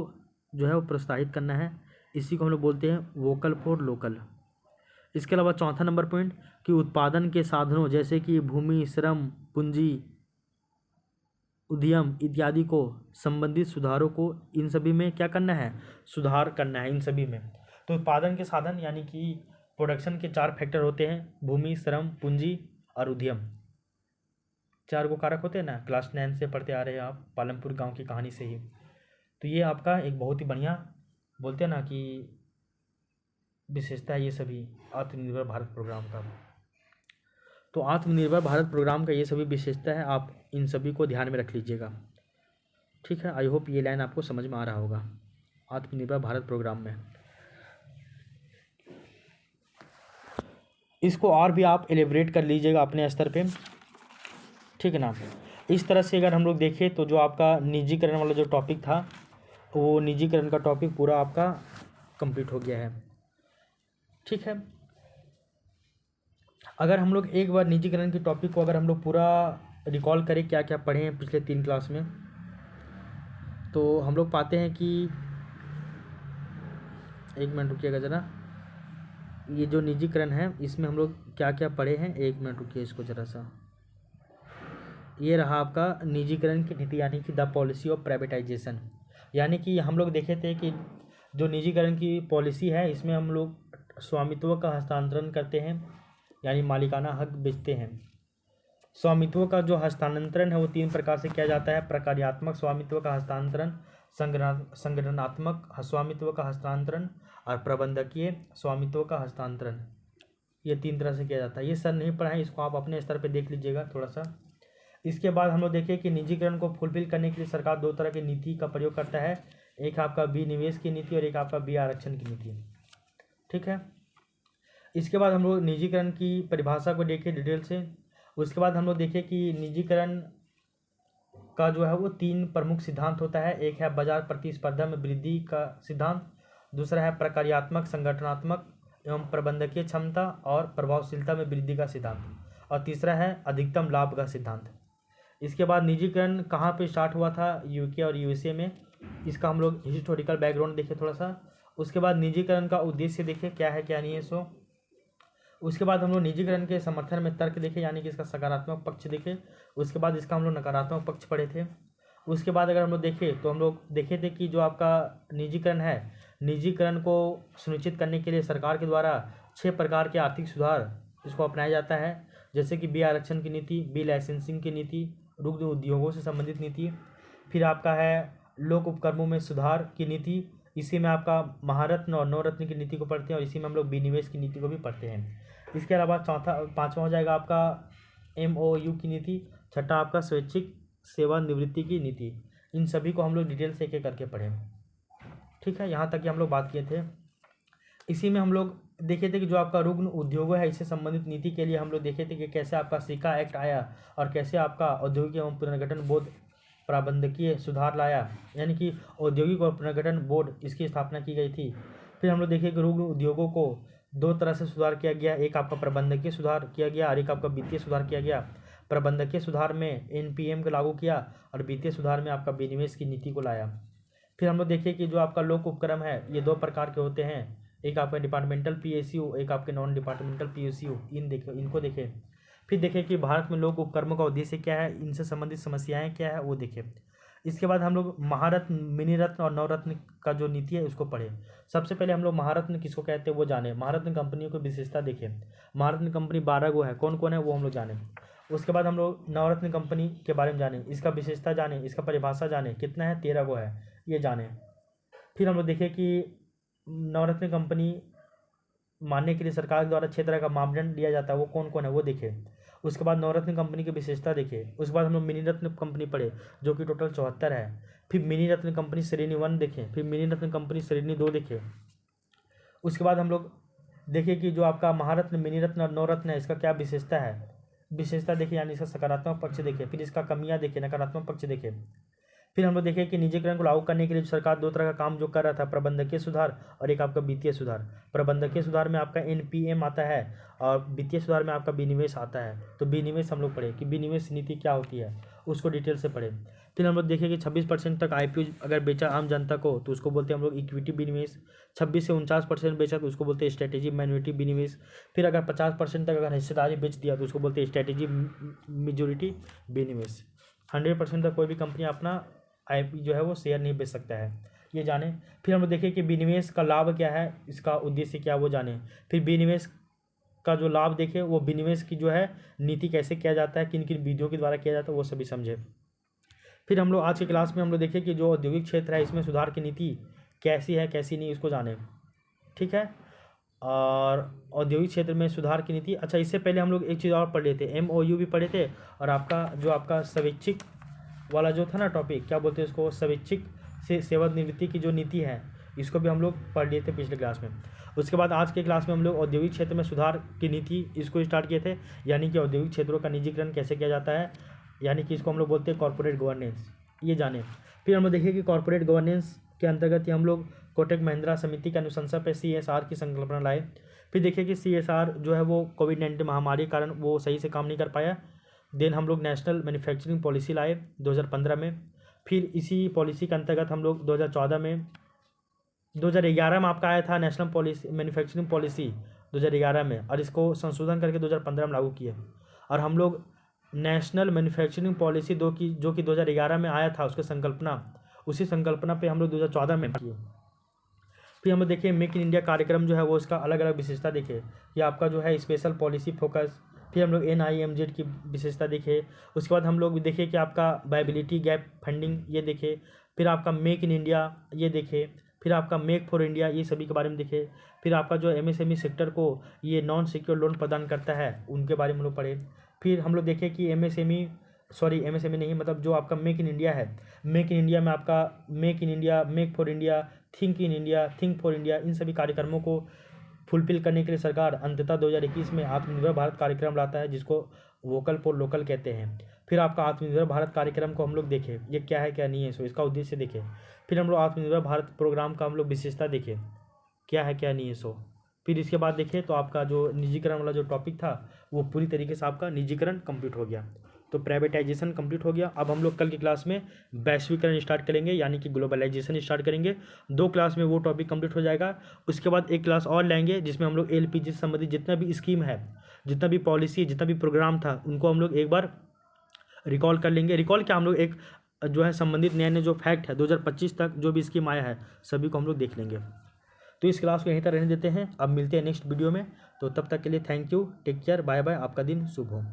Speaker 1: जो है वो प्रोत्साहित करना है, इसी को हम लोग बोलते हैं वोकल फॉर लोकल। इसके अलावा चौथा नंबर पॉइंट कि उत्पादन के साधनों जैसे कि भूमि, श्रम, पूंजी, उद्यम इत्यादि को संबंधित सुधारों को, इन सभी में क्या करना है, सुधार करना है इन सभी में। तो उत्पादन के साधन यानी कि प्रोडक्शन के 4 फैक्टर होते हैं, भूमि, श्रम, पूंजी और उद्यम। 4 को कारक होते हैं ना, क्लास 9 से पढ़ते आ रहे हैं आप, पालमपुर गांव की कहानी से ही। तो ये आपका एक बहुत ही बढ़िया, बोलते हैं ना कि विशेषता है ये सभी आत्मनिर्भर भारत प्रोग्राम का। तो आत्मनिर्भर भारत प्रोग्राम का ये सभी विशेषता है, आप इन सभी को ध्यान में रख लीजिएगा, ठीक है। आई होप ये लाइन आपको समझ में आ रहा होगा आत्मनिर्भर भारत प्रोग्राम में। इसको और भी आप एलिब्रेट कर लीजिएगा अपने स्तर पे, ठीक है ना। इस तरह से अगर हम लोग देखें तो जो आपका निजीकरण वाला जो टॉपिक था, वो निजीकरण का टॉपिक पूरा आपका कंप्लीट हो गया है, ठीक है। अगर हम लोग एक बार निजीकरण के टॉपिक को अगर हम लोग पूरा रिकॉल करें, क्या क्या पढ़े हैं पिछले 3 क्लास में, तो हम लोग पाते हैं कि, एक मिनट रुकिएगा ज़रा, ये जो निजीकरण है इसमें हम लोग क्या क्या पढ़े हैं, एक मिनट रुकिए इसको ज़रा सा। ये रहा आपका निजीकरण की नीति, यानी कि द पॉलिसी ऑफ प्राइवेटाइजेशन। यानी कि हम लोग देखे थे कि जो निजीकरण की पॉलिसी है इसमें हम लोग स्वामित्व का हस्तांतरण करते हैं, यानी मालिकाना हक बेचते हैं। स्वामित्व का जो हस्तांतरण है वो 3 प्रकार से किया जाता है, प्रकार्यात्मक स्वामित्व का हस्तांतरण, संगठनात्मक स्वामित्व का हस्तांतरण और प्रबंधकीय स्वामित्व का हस्तांतरण। ये 3 तरह से किया जाता है। ये सर नहीं पढ़ा है, इसको आप अपने स्तर पे देख लीजिएगा थोड़ा सा। इसके बाद हम लोग देखें कि निजीकरण को फुलफिल करने के लिए सरकार 2 तरह की नीति का प्रयोग करता है, एक आपका विनिवेश की नीति और एक आपका विआरक्षण की नीति, ठीक है। इसके बाद हम लोग निजीकरण की परिभाषा को देखें डिटेल से। उसके बाद हम लोग देखें कि निजीकरण का जो है वो 3 प्रमुख सिद्धांत होता है, एक है बाजार प्रतिस्पर्धा में वृद्धि का सिद्धांत, दूसरा है प्रकार्यात्मक, संगठनात्मक एवं प्रबंधकीय क्षमता और प्रभावशीलता में वृद्धि का सिद्धांत, और तीसरा है अधिकतम लाभ का सिद्धांत। इसके बाद निजीकरण कहाँ पे स्टार्ट हुआ था, यूके और यूएसए में, इसका हम लोग हिस्टोरिकल बैकग्राउंड देखें थोड़ा सा। उसके बाद निजीकरण का उद्देश्य देखें क्या है क्या नहीं है सो। उसके बाद हम लोग निजीकरण के समर्थन में तर्क देखे, यानी कि इसका सकारात्मक पक्ष देखे। उसके बाद इसका हम लोग नकारात्मक पक्ष पढ़े थे। उसके बाद अगर हम लोग देखें तो हम लोग देखे थे कि जो आपका निजीकरण है, निजीकरण को सुनिश्चित करने के लिए सरकार के द्वारा 6 प्रकार के आर्थिक सुधार इसको अपनाया जाता है, जैसे कि बी आरक्षण की नीति, बी लाइसेंसिंग की नीति, दुग्ध उद्योगों से संबंधित नीति, फिर आपका है लोक उपक्रमों में सुधार की नीति, इसी में आपका महारत्न और नवरत्न की नीति को पढ़ते हैं और इसी में हम लोग विनिवेश की नीति को भी पढ़ते हैं। इसके अलावा पाँचवा हो जाएगा आपका MOU की नीति, छठा आपका स्वैच्छिक सेवानिवृत्ति की नीति। इन सभी को हम लोग डिटेल से एक एक करके पढ़ें। ठीक है, यहाँ तक कि हम लोग बात किए थे। इसी में हम लोग देखे थे कि जो आपका रुग्ण उद्योगों है इससे संबंधित नीति के लिए हम लोग देखे थे कि कैसे आपका सिक्का एक्ट आया और कैसे आपका औद्योगिक एवं पुनर्गठन बोर्ड प्रबंधकीय सुधार लाया, यानी कि औद्योगिक और पुनर्गठन बोर्ड इसकी स्थापना की गई थी। फिर हम लोग देखे कि रुग्ण उद्योगों को 2 तरह से सुधार किया गया, एक आपका प्रबंधकीय सुधार किया गया और एक आपका वित्तीय सुधार किया गया। प्रबंधकीय सुधार में NPM को लागू किया और वित्तीय सुधार में आपका विनिवेश की नीति को लाया। फिर हम लोग देखिए कि जो आपका लोक उपक्रम है ये 2 प्रकार के होते हैं, एक आपका डिपार्टमेंटल PSU, एक आपके नॉन डिपार्टमेंटल PSU। इनको देखें। फिर देखें कि भारत में लोक उपक्रमों का उद्देश्य क्या है, इनसे संबंधित समस्याएं क्या है वो देखें। इसके बाद हम लोग महारत्न, मिनीरत्न और नवरत्न का जो नीति है उसको पढ़ें। सबसे पहले हम लोग महारत्न किसको कहते हैं वो जाने, महारत्न कंपनियों की विशेषता देखें। महारत्न कंपनी 12 गो है, कौन कौन है वो हम लोग जाने। उसके बाद हम लोग नवरत्न कंपनी के बारे में जाने, इसका विशेषता जाने, इसका परिभाषा जाने, कितना है 13 गो है ये जाने। फिर हम लोग देखें कि नवरत्न कंपनी मानने के लिए सरकार के द्वारा 6 तरह का मापदंड दिया जाता है, वो कौन कौन है वो देखें। उसके बाद नवरत्न कंपनी की विशेषता देखें। उसके बाद हम लोग मिनी रत्न कंपनी पढ़े जो कि टोटल 74 है। फिर मिनी रत्न कंपनी श्रेणी 1 देखें, फिर मिनी रत्न कंपनी श्रेणी 2 देखें। उसके बाद हम लोग देखें कि जो आपका महारत्न, मिनी रत्न और नवरत्न है इसका क्या विशेषता है, विशेषता देखें, यानी इसका सकारात्मक पक्ष देखें। फिर इसका कमियाँ देखें, नकारात्मक पक्ष देखें। फिर हम लोग देखें कि निजीकरण को लागू करने के लिए सरकार 2 तरह का काम जो कर रहा था, प्रबंधकीय सुधार और एक आपका वित्तीय सुधार। प्रबंधकीय सुधार में आपका NPM आता है और वित्तीय सुधार में आपका विनिवेश आता है। तो विनिवेश हम लोग पढ़े कि विनिवेश नीति क्या होती है, उसको डिटेल से पढ़े। फिर हम लोग देखें कि 26% तक IPO अगर बेचा आम जनता को तो उसको बोलते हैं हम लोग इक्विटी विनिवेश। 26 से 49% बेचा तो उसको बोलते हैं स्ट्रेटेजी माइनॉरिटी विनिवेश। फिर अगर 50% तक अगर हिस्सेदारी बेच दिया तो उसको बोलते हैं स्ट्रेटेजी मेजोरिटी विनिवेश। 100% तक कोई भी कंपनी अपना IP जो है वो शेयर नहीं बेच सकता है, ये जाने। फिर हम लोग देखें कि विनिवेश का लाभ क्या है, इसका उद्देश्य क्या वो जाने। फिर विनिवेश का जो लाभ देखें वो विनिवेश की जो है नीति कैसे किया जाता है, किन किन विधियों के द्वारा किया जाता है वो सभी समझे। फिर हम लोग आज की क्लास में हम लोग देखें कि जो औद्योगिक क्षेत्र है इसमें सुधार की नीति कैसी है कैसी नहीं उसको जाने। ठीक है, और औद्योगिक क्षेत्र में सुधार की नीति। अच्छा, इससे पहले हम लोग एक चीज़ और पढ़ लेते, MOU भी पढ़े थे और आपका जो आपका स्वैच्छिक वाला जो था ना टॉपिक, क्या बोलते हैं उसको, स्वैच्छिक से सेवानिवृत्ति की जो नीति है इसको भी हम लोग पढ़ लिए थे पिछले क्लास में। उसके बाद आज के क्लास में हम लोग औद्योगिक क्षेत्र में सुधार की नीति इसको स्टार्ट किए थे, यानी कि औद्योगिक क्षेत्रों का निजीकरण कैसे किया जाता है, यानी कि इसको हम लोग बोलते हैं कॉर्पोरेट गवर्नेंस, ये जाने। फिर हम लोग देखें कि कॉर्पोरेट गवर्नेंस के अंतर्गत ही हम लोग कोटक महिंद्रा समिति के अनुशंसा पर CSR की संकल्पना लाए। फिर देखिए कि CSR जो है वो कोविड-19 महामारी के कारण वो सही से काम नहीं कर पाया। देन हम लोग नेशनल मैन्युफैक्चरिंग पॉलिसी लाए 2015 में। फिर इसी पॉलिसी के अंतर्गत हम लोग 2014 में 2011 में आपका आया था नेशनल पॉलिसी मैन्युफैक्चरिंग पॉलिसी 2011 में, और इसको संशोधन करके 2015 में लागू किया। और हम लोग नेशनल मैन्युफैक्चरिंग पॉलिसी जो कि 2011 में आया था उसकी संकल्पना, उसी संकल्पना पे हम लोग 2014 में किए। फिर हम लोग देखिए मेक इन इंडिया कार्यक्रम जो है वो इसका अलग अलग विशेषता देखे, ये आपका जो है स्पेशल पॉलिसी फोकस। फिर हम लोग NIMZ की विशेषता देखे। उसके बाद हम लोग देखें कि आपका वायबिलिटी गैप फंडिंग ये देखे। फिर आपका मेक इन इंडिया ये देखे। फिर आपका मेक फॉर इंडिया ये सभी के बारे में देखे। फिर आपका जो MSME सेक्टर को ये नॉन सिक्योर लोन प्रदान करता है उनके बारे में हम लोग पढ़े। फिर हम लोग देखें कि MSME नहीं, मतलब जो आपका मेक इन इंडिया है, मेक इन इंडिया में आपका make in India, make for India, think in India, think for India, इन सभी कार्यक्रमों को फुलफिल करने के लिए सरकार अंततः 2021 में आत्मनिर्भर भारत कार्यक्रम लाता है जिसको वोकल फॉर लोकल कहते हैं। फिर आपका आत्मनिर्भर भारत कार्यक्रम को हम लोग देखें ये क्या है क्या नहीं है, सो इसका उद्देश्य देखें। फिर हम लोग आत्मनिर्भर भारत प्रोग्राम का हम लोग विशेषता देखें क्या है क्या नहीं है, सो फिर इसके बाद देखें तो आपका जो निजीकरण वाला जो टॉपिक था वो पूरी तरीके से आपका निजीकरण कंप्लीट हो गया, तो प्राइवेटाइजेशन कंप्लीट हो गया। अब हम लोग कल की क्लास में वैश्वीकरण स्टार्ट करेंगे, यानी कि ग्लोबलाइजेशन स्टार्ट करेंगे। 2 क्लास में वो टॉपिक कंप्लीट हो जाएगा। उसके बाद एक क्लास और लेंगे जिसमें हम लोग LPG से संबंधित जितना भी स्कीम है, जितना भी पॉलिसी, जितना भी प्रोग्राम था उनको हम लोग एक बार रिकॉल कर लेंगे। रिकॉल क्या, हम लोग एक जो है संबंधित नए नए जो फैक्ट है 2025 तक जो भी स्कीम आया है सभी को हम लोग देख लेंगे। तो इस क्लास को यहीं तक रहने देते हैं, अब मिलते हैं नेक्स्ट वीडियो में। तो तब तक के लिए thank you, take care, bye bye, आपका दिन शुभ हो।